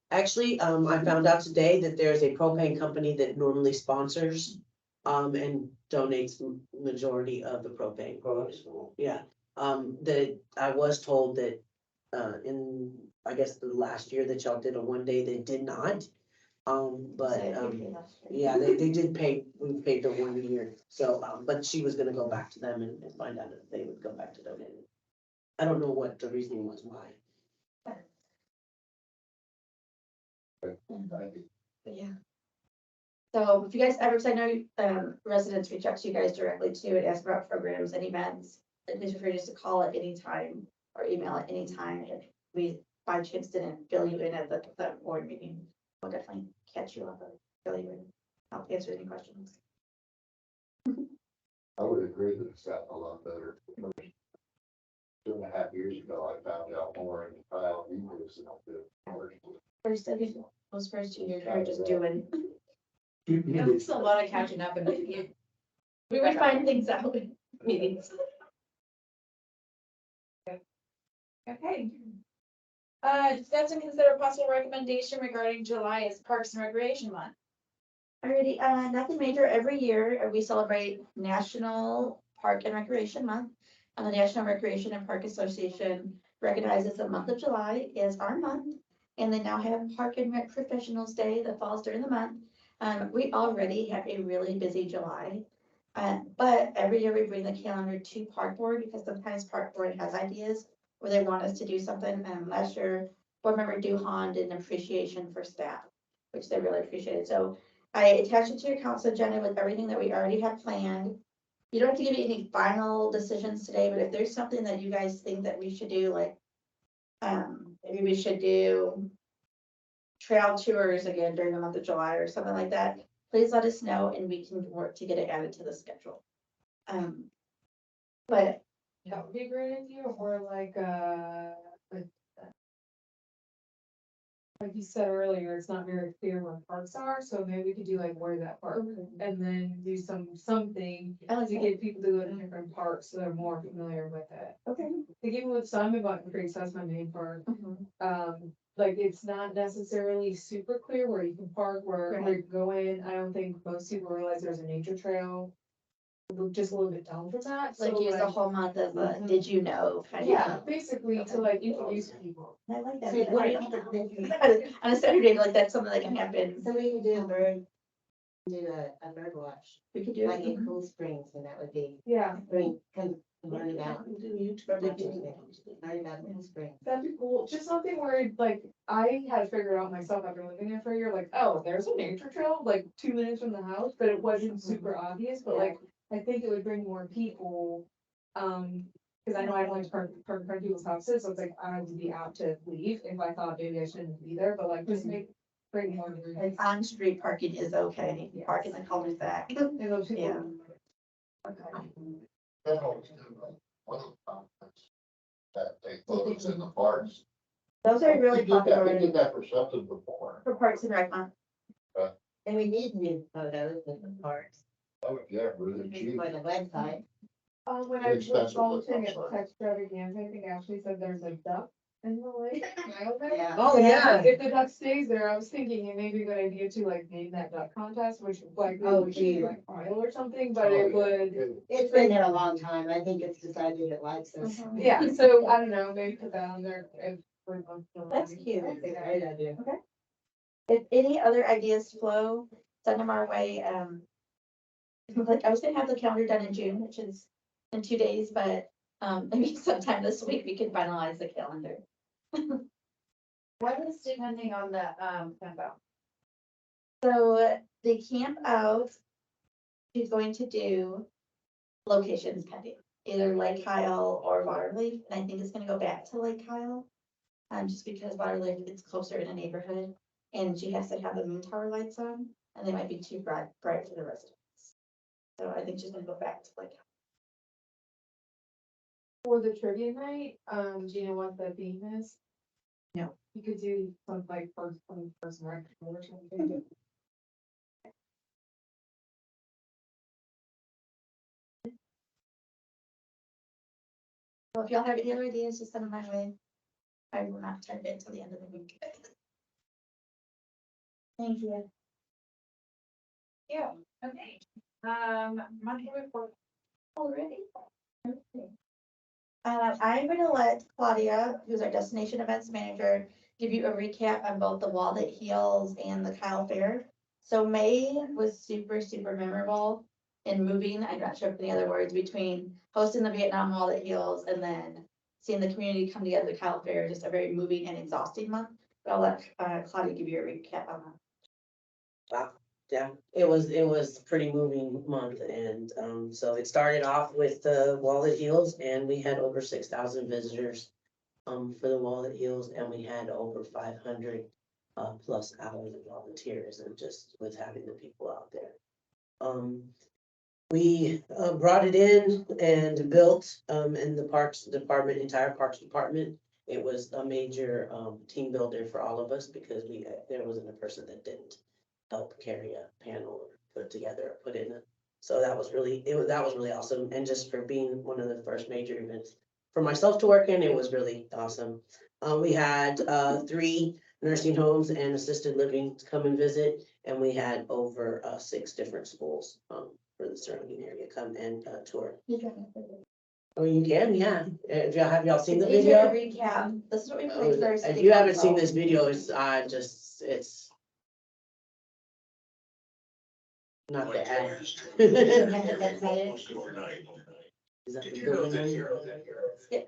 Speaker 17: Actually, I found out today that there's a propane company that normally sponsors, and donates majority of the propane.
Speaker 3: Oh, that's cool.
Speaker 17: Yeah, that I was told that, in, I guess the last year that y'all did a 1 day, they did not. But, yeah, they did pay, we paid the 1 year, so, but she was gonna go back to them and find out if they would go back to donating. I don't know what the reasoning was why.
Speaker 3: Thank you.
Speaker 13: But yeah. So if you guys ever, 'cause I know, residents reach out to you guys directly too and ask about programs and events, then please feel free just to call at any time or email at any time. If we by chance didn't fill you in at the board meeting, we'll definitely catch you up or fill you in, help answer any questions.
Speaker 3: I would agree that it's gotten a lot better. 2.5 years ago, I found out more in the file emails than I did.
Speaker 13: First, I think those first 2 years, we were just doing,
Speaker 7: Yeah, it's a lot of catching up and
Speaker 13: we would find things out in meetings.
Speaker 1: Okay. Discuss and consider possible recommendation regarding July as Parks and Recreation Month.
Speaker 13: Alrighty, nothing major. Every year we celebrate National Park and Recreation Month. And the National Recreation and Park Association recognizes the month of July is our month. And they now have Park and Rec Professionals Day that falls during the month. We already have a really busy July. But every year we bring the calendar to Park Board because sometimes Park Board has ideas where they want us to do something. Last year, board member Duhon did an appreciation for staff, which they really appreciated. So I attached it to your council agenda with everything that we already have planned. You don't have to give me any final decisions today, but if there's something that you guys think that we should do, like, maybe we should do trail tours again during the month of July or something like that, please let us know and we can work to get it added to the schedule. But
Speaker 8: That would be a great idea, or like you said earlier, it's not very clear where parks are, so maybe we could do like where's that park? And then do something to get people to go to different parks so they're more familiar with it.
Speaker 13: Okay.
Speaker 8: Like even with Simon Button Creek, so that's my main park. Like it's not necessarily super clear where you can park, where you can go in. I don't think most people realize there's a nature trail. Just a little bit down from that.
Speaker 13: like
Speaker 8: So,
Speaker 13: use the whole month of, did you know? kind of
Speaker 8: Yeah,
Speaker 13: thing.
Speaker 8: basically to like introduce people.
Speaker 13: I like that.
Speaker 4: So what
Speaker 13: On a Saturday, like that's something that can happen.
Speaker 4: So we can do a bird watch.
Speaker 13: We could do
Speaker 4: Like
Speaker 13: it.
Speaker 4: in Cool Springs, and that would be,
Speaker 8: Yeah,
Speaker 4: I mean, can learn about. Learn about Cool Springs.
Speaker 8: that'd be cool. Just something where like I had to figure out myself after living there for a year, like, oh, there's a nature trail like 2 minutes from the house, but it wasn't super obvious, but like I think it would bring more people. Because I know I like to park in front of people's houses, so it's like I would be out to leave if I thought maybe I shouldn't be there, but like just bring more.
Speaker 13: Like on-street parking is okay, park in the cul-de-sac.
Speaker 8: And those people.
Speaker 13: Yeah.
Speaker 8: Okay.
Speaker 3: Kennels do little contests that take photos in the parks.
Speaker 2: Those are really
Speaker 3: We did that-
Speaker 2: popular
Speaker 3: We did that for something before.
Speaker 2: for Parks and Rec month.
Speaker 4: And we need new photos in the parks.
Speaker 3: Oh, yeah, really cheap.
Speaker 4: For the website.
Speaker 8: When I was
Speaker 3: Expensive, but
Speaker 8: volunteering at
Speaker 3: not
Speaker 8: Tech Extravaganza, I think Ashley said there's a duck in the lake. Nile there.
Speaker 4: Yeah.
Speaker 17: Oh,
Speaker 8: And
Speaker 17: yeah.
Speaker 8: If the duck stays there, I was thinking it may be a good idea to like name that duck contest, which like.
Speaker 4: Oh,
Speaker 8: would be
Speaker 4: gee.
Speaker 8: like oil or something, but it would,
Speaker 4: It's been there a long time. I think it's decided it likes us.
Speaker 8: yeah, so I don't know, maybe put that on there if. we're both doing
Speaker 2: That's
Speaker 8: it.
Speaker 2: cute.
Speaker 4: That's a great idea.
Speaker 2: If any other ideas flow, send them our way. Like I was gonna have the calendar done in June, which is in 2 days, but maybe sometime this week we can finalize the calendar.
Speaker 13: What is depending on the, camp out?
Speaker 2: So the camp out is going to do locations pending, either Lake Kyle or Waterleaf, and I think it's gonna go back to Lake Kyle. Just because Waterleaf is closer in a neighborhood, and she has to have the moon tower lights on, and they might be too bright for the residents. So I think she's gonna go back to Lake Kyle.
Speaker 8: For the trivia night, do you know what the theme is?
Speaker 2: No.
Speaker 8: You could do something like first record or something.
Speaker 2: So if y'all have any other ideas, just send them my way. I will not type it until the end of the week. Thank you.
Speaker 1: Yeah, okay. Monthly report.
Speaker 2: Already? Okay. I'm gonna let Claudia, who's our destination events manager, give you a recap on both the Wall That Heals and the Kyle Fair. So May was super, super memorable and moving. I'm not sure if any other words between hosting the Vietnam Wall That Heals and then seeing the community come together at Kyle Fair, just a very moving and exhausting month. But I'll let Claudia give you a recap on that.
Speaker 17: Wow, yeah, it was a pretty moving month, and so it started off with the Wall That Heals, and we had over 6,000 visitors for the Wall That Heals, and we had over 500 plus hours of volunteers, and just with having the people out there. We brought it in and built in the Parks Department, entire Parks Department. It was a major team builder for all of us, because there wasn't a person that didn't help carry a panel or put together, put in it. So that was really, that was really awesome. And just for being one of the first major events for myself to work in, it was really awesome. We had 3 nursing homes and assisted living come and visit, and we had over 6 different schools for the surrounding area come and tour. Oh, you can, yeah. Have y'all seen the
Speaker 2: These are
Speaker 17: video?
Speaker 2: the recap. This is what we played first.
Speaker 17: If you haven't seen this video, it's not the ad. Is that the building one?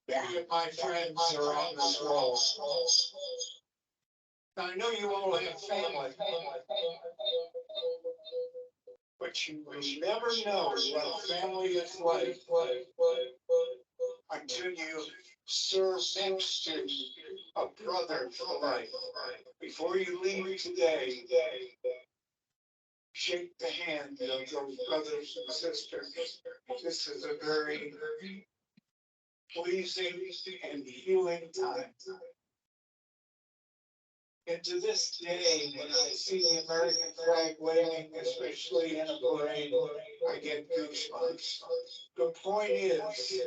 Speaker 18: Many of my friends are on this roll. I know you all have family. But you will never know what a family is like until you serve next to a brother for life. Before you leave today, shake the hand of those brothers and sisters. This is a very pleasing and healing time. And to this day, when I see the American flag waving, especially in a parade, I get goosebumps. The point is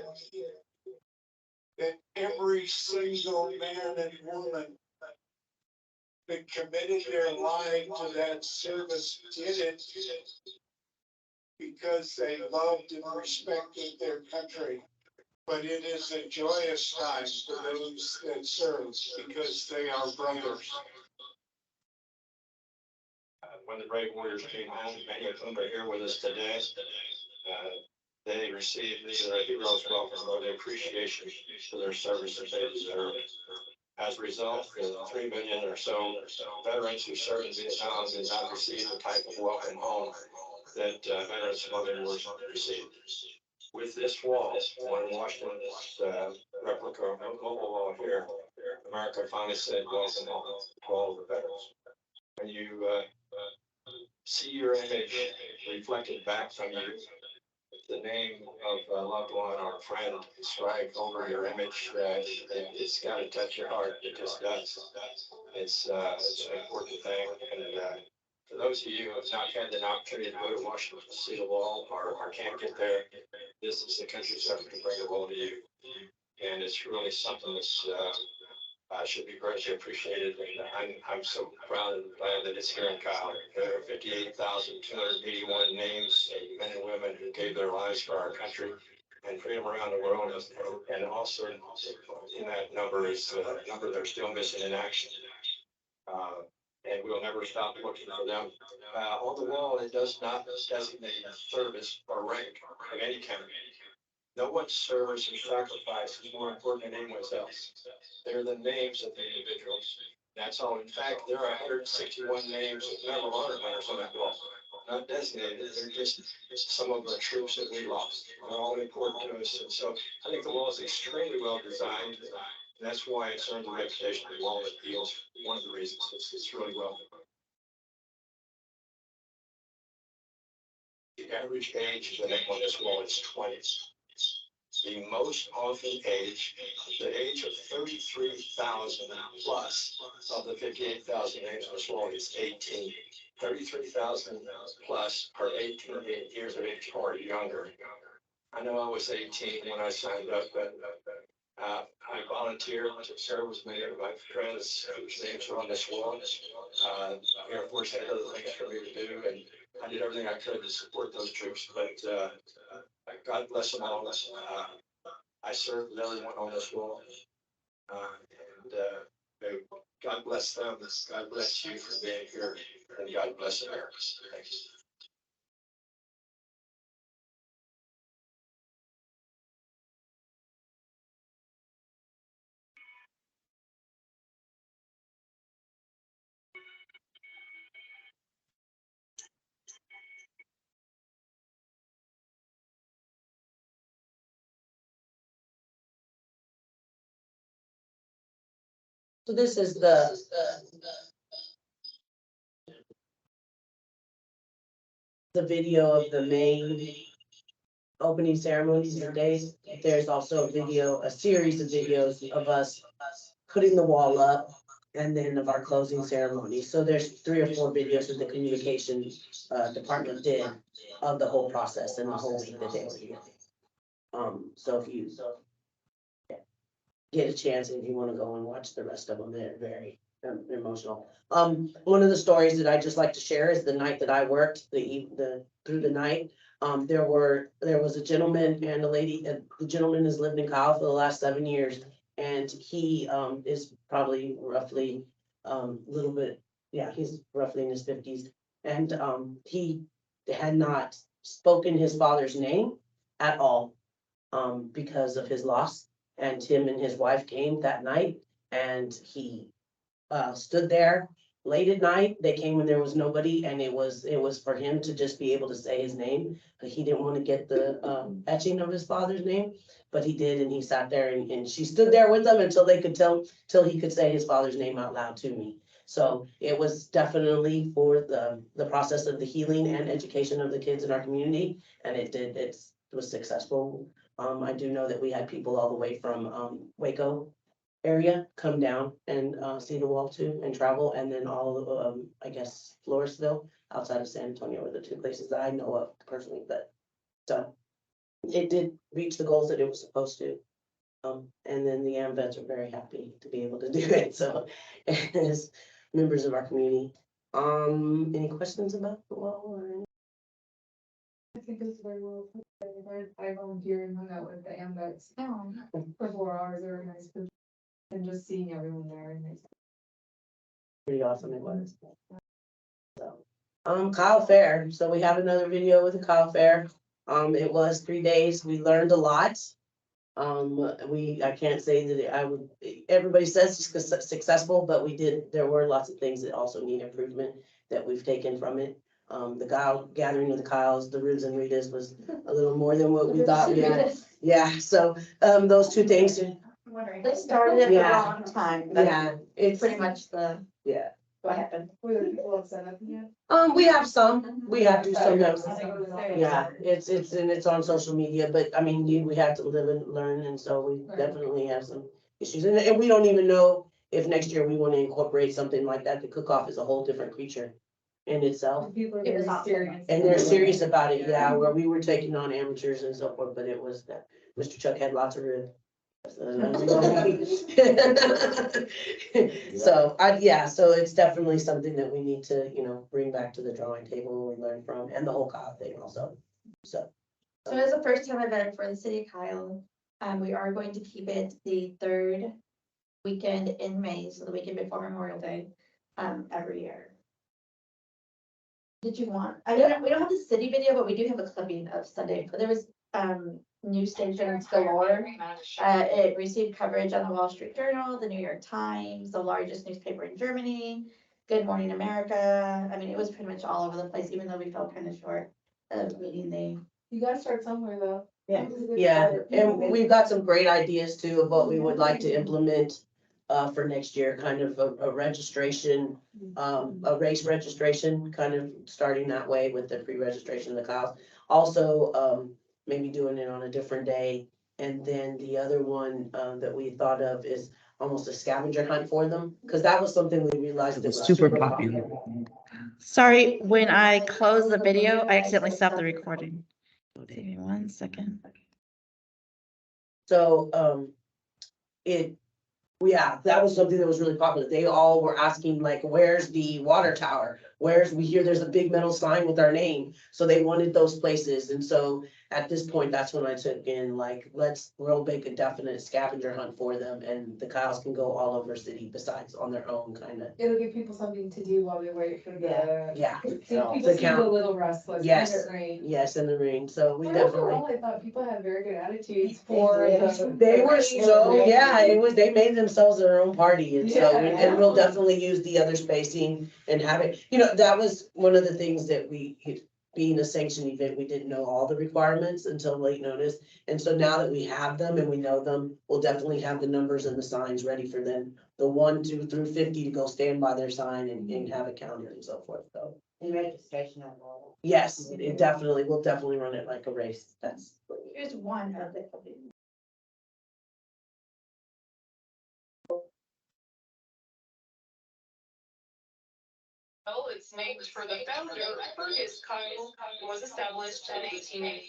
Speaker 18: that every single man and woman that committed their life to that service did it because they loved and respected their country. But it is a joyous time for those that serve because they are brothers.
Speaker 19: When the Brave Warriors came home, many of them are here with us today. They received the Heroes Welcome Road Appreciation for their services they deserve. As a result, the 3 million or so veterans who served in Vietnam did not receive the type of welcome home that veterans from other wars received. With this wall, when Washington's replica of Mobile Wall here, America finally said welcome home to all the veterans. When you see your image reflected back from you, the name of a loved one or friend strike over your image, it's gotta touch your heart. It just does. It's an important thing. And, for those of you who have not had an opportunity to go to Washington to see the wall or can't get there, this is the country's effort to bring the wall to you. And it's really something that's, should be greatly appreciated. And I'm so proud of the fact that it's here in Kyle. There are 58,281 names of men and women who gave their lives for our country and freedom around the world. And also in that number is the number they're still missing in action. And we'll never stop looking for them. On the wall, it does not designate service or rank of any kind. No one's service or sacrifice is more important than anyone's else. They're the names of the individuals. That's all. In fact, there are 161 names of Medal of Honor winners on that wall. Not designated, they're just some of the troops that we lost. They're all important to us. And so I think the wall is extremely well designed. And that's why it's earned the reputation of the wall that heals. One of the reasons it's really well done. The average age of the name on this wall is 20. The most often age, the age of 33,000 plus of the 58,000 names on this wall is 18. 33,000 plus are 18 years of age or younger. I know I was 18 when I signed up, but I volunteered to serve with many of my friends whose names are on this wall. Air Force had other things for me to do, and I did everything I could to support those troops, but God bless them all. I served with everyone on this wall. And God bless them. God bless you for being here. And God bless America. Thank you.
Speaker 17: So this is the video of the main opening ceremonies and days. There's also a series of videos of us putting the wall up and then of our closing ceremony. So there's 3 or 4 videos that the communications department did of the whole process and the whole week that they were here. So if you get a chance, if you want to go and watch the rest of them, they're very emotional. One of the stories that I just like to share is the night that I worked, through the night. There was a gentleman and a lady, the gentleman has lived in Kyle for the last 7 years. And he is probably roughly little bit, yeah, he's roughly in his 50s. And he had not spoken his father's name at all because of his loss. And him and his wife came that night and he stood there late at night. They came when there was nobody, and it was for him to just be able to say his name. But he didn't want to get the etching of his father's name, but he did, and he sat there and she stood there with him until till he could say his father's name out loud to me. So it was definitely for the process of the healing and education of the kids in our community, and it was successful. I do know that we had people all the way from Waco area come down and see the wall too and travel, and then all of I guess Floresville outside of San Antonio are the 2 places that I know of personally. But so it did reach the goals that it was supposed to. And then the AMVETs are very happy to be able to do it. So as members of our community. Any questions about the wall or anything?
Speaker 8: I think it's very well put. I volunteered and hung out with the AMVETs for 4 hours. They were nice. And just seeing everyone there and nice.
Speaker 17: Pretty awesome it was. So, Kyle Fair. So we have another video with the Kyle Fair. It was 3 days. We learned a lot. I can't say that everybody says it's successful, but there were lots of things that also need improvement that we've taken from it. The gathering of the Kyles, the Rubes and Ritas was a little more than what we thought we had. Yeah, so, those 2 things.
Speaker 2: They started at the wrong time.
Speaker 17: Yeah,
Speaker 2: It's pretty much what
Speaker 17: happened.
Speaker 8: Were there people set up yet?
Speaker 17: We have some, we have to some,
Speaker 8: I was gonna say.
Speaker 17: yeah, it's on social media, but I mean, we have to live and learn, and so we
Speaker 8: Right.
Speaker 17: definitely have some issues, and we don't even know if next year we wanna incorporate something like that. The cook-off is a whole different creature in itself.
Speaker 8: People are
Speaker 2: It was
Speaker 8: very
Speaker 2: awesome.
Speaker 8: serious.
Speaker 17: And they're serious about it, yeah, where we were taking on amateurs and so forth, but it was that, Mr. Chuck had lots of rib. So, so it's definitely something that we need to, bring back to the drawing table and learn from, and the whole Kyle thing also, so.
Speaker 2: So as a first time event for the city of Kyle, we are going to keep it the third weekend in May, so the weekend before Memorial Day, every year. Did you want, we don't have the city video, but we do have a clipping of Sunday, but there was, news stations galore. It received coverage on the Wall Street Journal, the New York Times, the largest newspaper in Germany, Good Morning America. I mean, it was pretty much all over the place, even though we fell kind of short of meeting the.
Speaker 8: You gotta start somewhere though.
Speaker 17: Yeah, and we've got some great ideas too of what we would like to implement for next year, kind of a registration, a race registration, kind of starting that way with the pre-registration of the cows. Also, maybe doing it on a different day. And then the other one that we thought of is almost a scavenger hunt for them, because that was something we realized that was super popular.
Speaker 13: Sorry, when I closed the video, I accidentally stopped the recording. Give me 1 second.
Speaker 17: So, that was something that was really popular. They all were asking like, where's the water tower? We hear there's a big metal sign with our name. So they wanted those places. And so at this point, that's when I took in like, we'll make a definite scavenger hunt for them, and the cows can go all over city besides on their own kind of.
Speaker 8: It'll give people something to do while we wait for the.
Speaker 17: Yeah.
Speaker 8: People seem a little restless.
Speaker 17: Yes,
Speaker 8: in the rain.
Speaker 17: yes, in the rain. So we
Speaker 8: Overall,
Speaker 17: definitely.
Speaker 8: I thought people had very good attitudes for the.
Speaker 17: They were so, they made themselves their own party, and so,
Speaker 8: Yeah.
Speaker 17: and we'll definitely use the other spacing and have it, that was one of the things that being a sanctioned event, we didn't know all the requirements until late notice. And so now that we have them and we know them, we'll definitely have the numbers and the signs ready for them. The 1, 2 through 50 to go stand by their sign and have it counted and so forth, so.
Speaker 4: And registration on all.
Speaker 17: Yes, we'll definitely run it like a race,
Speaker 2: Here's one of the.
Speaker 20: Well, it's named for the founder, Fergus Kyle, was established in 1880.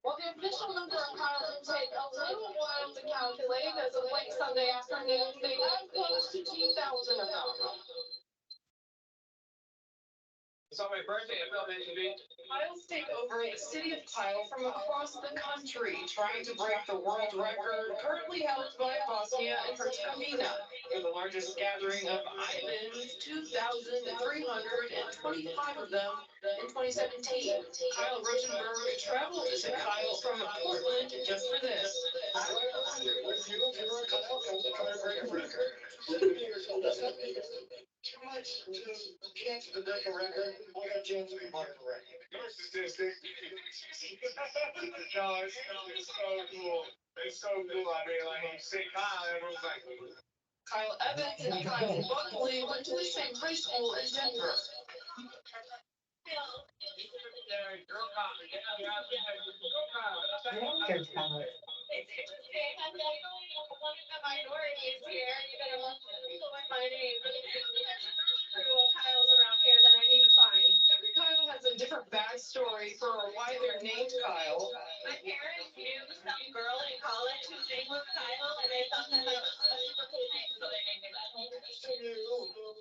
Speaker 20: Well, the official number of Kyle will take a little while to calculate, as of late Sunday afternoon, they had close to 2,000 of them. It's on my birthday, I felt meant to be. Kyle's take over the city of Kyle from across the country, trying to break the world record currently held by Bosnia and Herzegovina. For the largest gathering of islands, 2,325 of them in 2017. Kyle Rosenberg traveled to Kyle from Portland just for this.
Speaker 18: Too much to chance to break a record, I got a chance to be part of a record. Your statistic. No, it's so cool. It's so cool. I mean, like, you say Kyle, everyone's like.
Speaker 20: Kyle Evans and Kyle Buckley went to the same high school in Denver. It's interesting. I'm like, one of the minorities here. You better look at my name. Kyle's around here that I need to find. Every Kyle has a different backstory for why they're named Kyle. My parents knew some girl in college whose name was Kyle, and they thought that was a super cool name, so they named it that.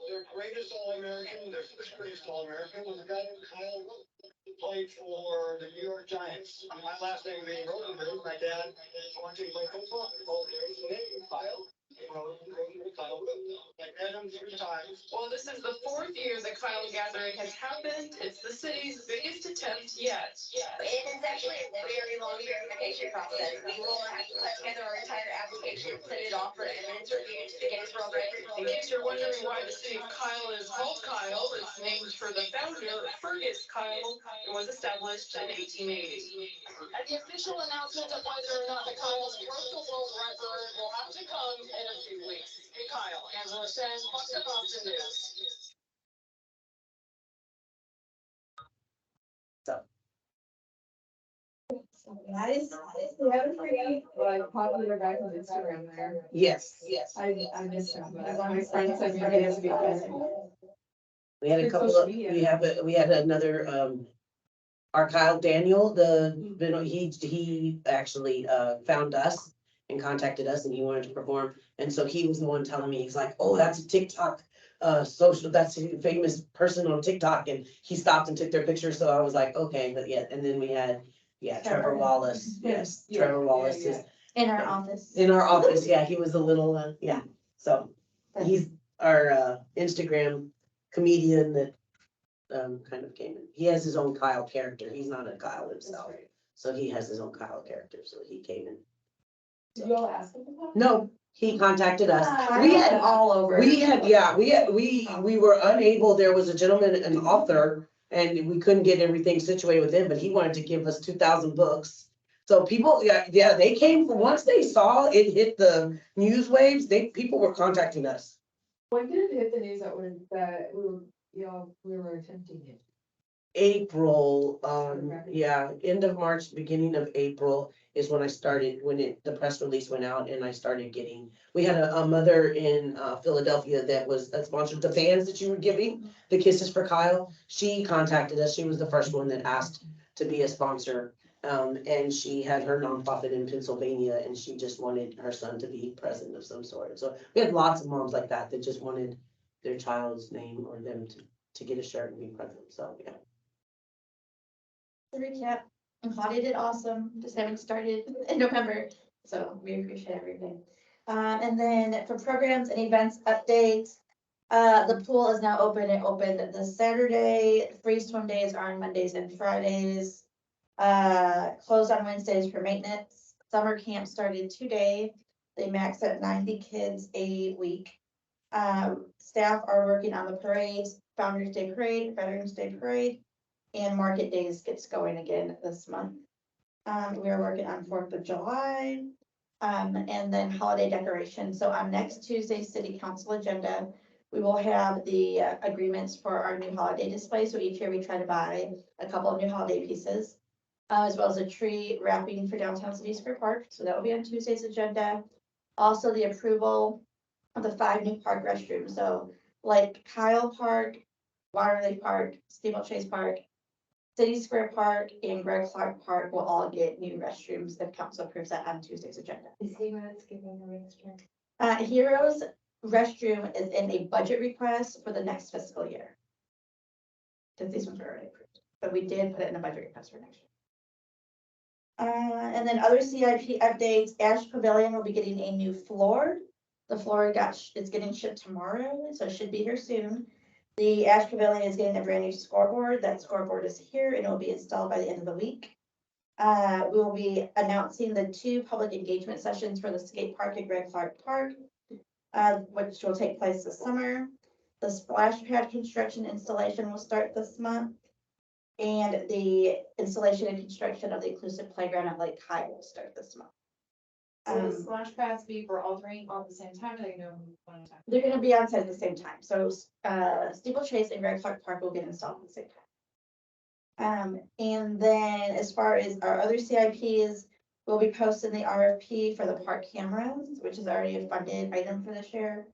Speaker 18: Their greatest All-American, their first greatest All-American was a guy named Kyle Rote. He played for the New York Giants. My last name being Rosenberg, my dad wanted to play football. Both names, the name Kyle. Kyle Rote. I met him 3 times.
Speaker 20: Well, this is the 4th year the Kyle Gathering has happened. It's the city's biggest attempt yet.
Speaker 21: It is actually a very long verification process. We will have to put together our entire application, send it off for evidence review to the Guinness World Records.
Speaker 20: In case you're wondering why the city of Kyle is called Kyle, it's named for the founder, Fergus Kyle, and was established in 1880. And the official announcement of whether or not the Kyles broke the world record will have to come in in a few weeks. Hey Kyle, Angela says, what's the Boston news?
Speaker 8: Nice. We had a pretty like popular guy on Instagram there.
Speaker 17: Yes.
Speaker 8: I missed him, but my friend said maybe he has a good guy.
Speaker 17: We had a
Speaker 8: Through
Speaker 17: couple
Speaker 8: social
Speaker 17: of,
Speaker 8: media.
Speaker 17: we had another, our Kyle Daniel, he actually, found us and contacted us and he wanted to perform. And so he was the one telling me, he's like, oh, that's a TikTok, that's a famous person on TikTok. And he stopped and took their picture. So I was like, okay, but yeah, and then we had, Trevor Wallace, yes, Trevor Wallace is.
Speaker 2: In our office.
Speaker 17: In our office, yeah, he was a little, so he's our, Instagram comedian that kind of came in. He has his own Kyle character. He's not a Kyle himself. So he has his own Kyle character. So he came in.
Speaker 8: Did you all ask him about it?
Speaker 17: No, he contacted us.
Speaker 2: We had all over.
Speaker 17: We were unable, there was a gentleman, an author, and we couldn't get everything situated with him, but he wanted to give us 2,000 books. So people, they came, once they saw it hit the news waves, people were contacting us.
Speaker 8: When did it hit the news that we were attempting it?
Speaker 17: April, end of March, beginning of April is when I started, the press release went out and I started getting, we had a mother in Philadelphia that sponsored the fans that you were giving, the Kisses for Kyle. She contacted us. She was the first one that asked to be a sponsor. And she had her nonprofit in Pennsylvania and she just wanted her son to be president of some sort. So we had lots of moms like that just wanted their child's name or them to get a shirt and be present. So, yeah.
Speaker 2: To recap, Claudia did awesome, just haven't started in November, so we appreciate everything. And then for programs and events updates, the pool is now open. It opened this Saturday. Free swim days are on Mondays and Fridays. Closed on Wednesdays for maintenance. Summer camp started today. They max at 90 kids a week. Staff are working on the parades, Founder's Day Parade, Veterans Day Parade, and Market Days gets going again this month. We are working on 4th of July, and then holiday decoration. So on next Tuesday's City Council agenda, we will have the agreements for our new holiday display. So each year we try to buy a couple of new holiday pieces, as well as a tree wrapping for downtown City Square Park. So that will be on Tuesday's agenda. Also the approval of the 5 new park restrooms. So like Kyle Park, Waterley Park, Steeplechase Park, City Square Park, and Greg Clark Park will all get new restrooms if council approves that on Tuesday's agenda.
Speaker 4: Is Heroes giving a restroom?
Speaker 2: Heroes restroom is in a budget request for the next fiscal year. Because these ones were already approved, but we did put it in a budget request for next year. And then other CIP updates, Ash Pavilion will be getting a new floor. The floor is getting shipped tomorrow, so it should be here soon. The Ash Pavilion is getting a brand new scoreboard. That scoreboard is here and it will be installed by the end of the week. We will be announcing the 2 public engagement sessions for the skate park at Greg Clark Park, which will take place this summer. The splash pad construction installation will start this month. And the installation and construction of the inclusive playground at Lake High will start this month.
Speaker 1: Will the splash pads be for all 3 all at the same time, or they know one at a time?
Speaker 2: They're gonna be on site at the same time, so Steeplechase and Greg Clark Park will get installed at the same time. And then as far as our other CIPs, we'll be posting the RFP for the park cameras, which is already a funded item for this year.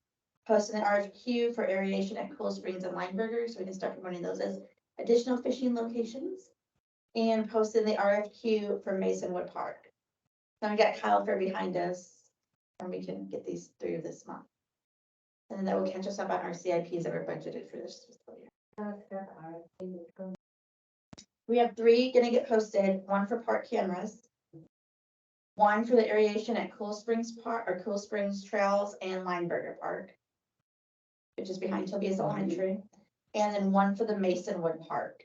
Speaker 2: Posting the RFQ for aeration at Cool Springs and Lineburger, so we can start promoting those as additional fishing locations. And posting the RFQ for Masonwood Park. Then we got Kyle for behind us, and we can get these through this month. And then that will catch us up on our CIPs that were budgeted for this fiscal year. We have 3 gonna get posted, 1 for park cameras, 1 for the aeration at Cool Springs Park, or Cool Springs Trails and Lineburger Park, which is behind Tobias Elementary, and then 1 for the Masonwood Park,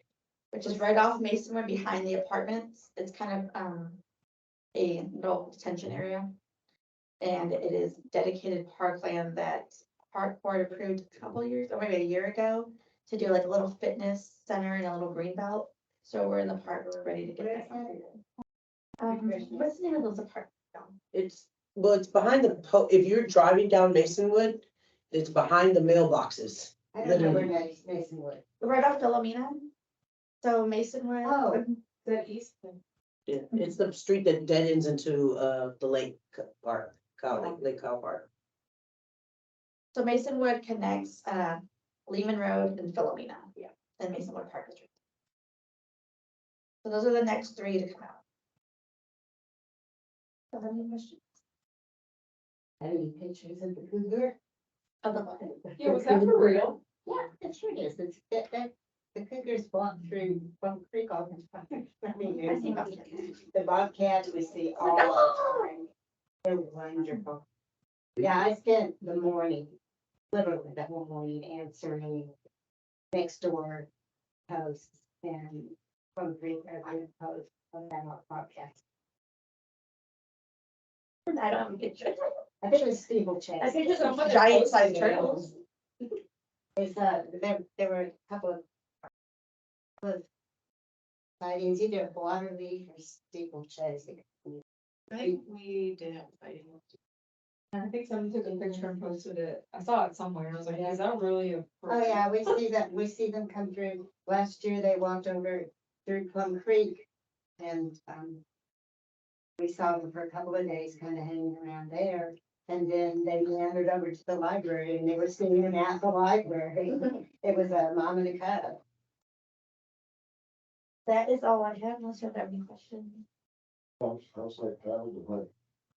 Speaker 2: which is right off Masonwood behind the apartments. It's kind of a little detention area. And it is dedicated parkland that Park Board approved a couple years, or maybe a year ago, to do like a little fitness center and a little green belt. So we're in the park, we're ready to get that completed. What's the name of those apartments?
Speaker 17: It's Well, it's behind if you're driving down Masonwood, it's behind the mailboxes.
Speaker 4: I don't know where
Speaker 17: Literally.
Speaker 4: Masonwood.
Speaker 2: Right off Philomena. So Masonwood.
Speaker 4: Oh.
Speaker 8: The east.
Speaker 17: Yeah, it's the street that dead ends into, the lake park, Lake Kyle Park.
Speaker 2: So Masonwood connects, Lehman Road and Philomena. Yeah. And Masonwood Park District. So those are the next three to come out. Do you have any questions?
Speaker 4: Any pictures of the cougar?
Speaker 2: Of the what?
Speaker 8: Yeah, was that for real?
Speaker 4: Yeah, it sure is. It's that the cougars walk through Plum Creek all the time. I mean,
Speaker 2: I see bobcats.
Speaker 4: the bobcats we see all the time. They're wonderful. Yeah, I spent the morning, literally that whole morning answering next door posts and Plum Creek resident posts on that bobcats.
Speaker 2: I don't have a picture.
Speaker 4: I think it was steeplechase.
Speaker 2: I think there's some giant sized turtles.
Speaker 4: There's there were a couple of sightings, either of waterleaf or steeplechase.
Speaker 8: I think we did have fighting. And I think someone took a picture and posted it. I saw it somewhere. I was like, is that really a?
Speaker 4: Oh, yeah, we see them come through. Last year they walked over through Plum Creek and, we saw them for a couple of days kind of hanging around there. And then they meandered over to the library and they were singing at the library. It was a mom and a cub.
Speaker 2: That is all I have, unless you have any questions.
Speaker 3: How's Lake Kyle doing?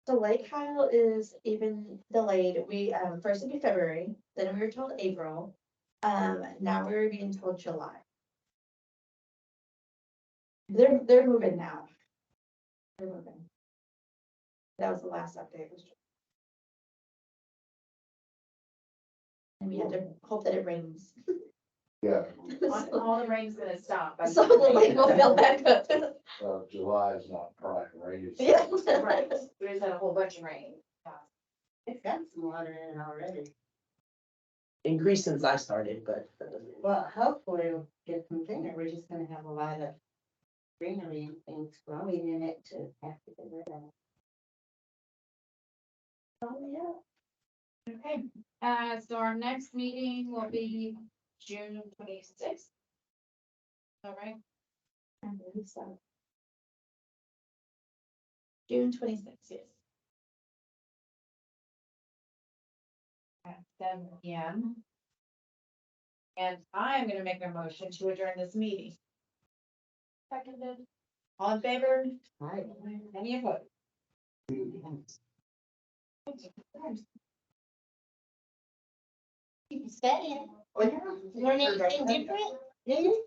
Speaker 2: So Lake Kyle is even delayed. We, first it'd be February, then we were told April. Now we're being told July. They're moving now. They're moving. That was the last update. And we had to hope that it rains.
Speaker 3: Yeah,
Speaker 1: All the rain's gonna stop.
Speaker 2: So the lake will fill back up.
Speaker 3: July is not prime rainy.
Speaker 2: Yeah.
Speaker 1: Right, we just had a whole bunch of rain.
Speaker 4: It's got some water in it already.
Speaker 17: Increased since I started, but that doesn't.
Speaker 4: Well, hopefully it'll get some thinner. We're just gonna have a lot of greenery and things growing in it to have to get rid of.
Speaker 2: Oh, yeah.
Speaker 1: Okay, so our next meeting will be June 26th. All right,
Speaker 2: I believe so. June 26th, yes.
Speaker 1: at 7 p.m. And I am gonna make a motion to adjourn this meeting. Seconded. All in favor?
Speaker 4: Aye.
Speaker 1: Any opposed?
Speaker 4: Keep studying. Learn anything different? Do you?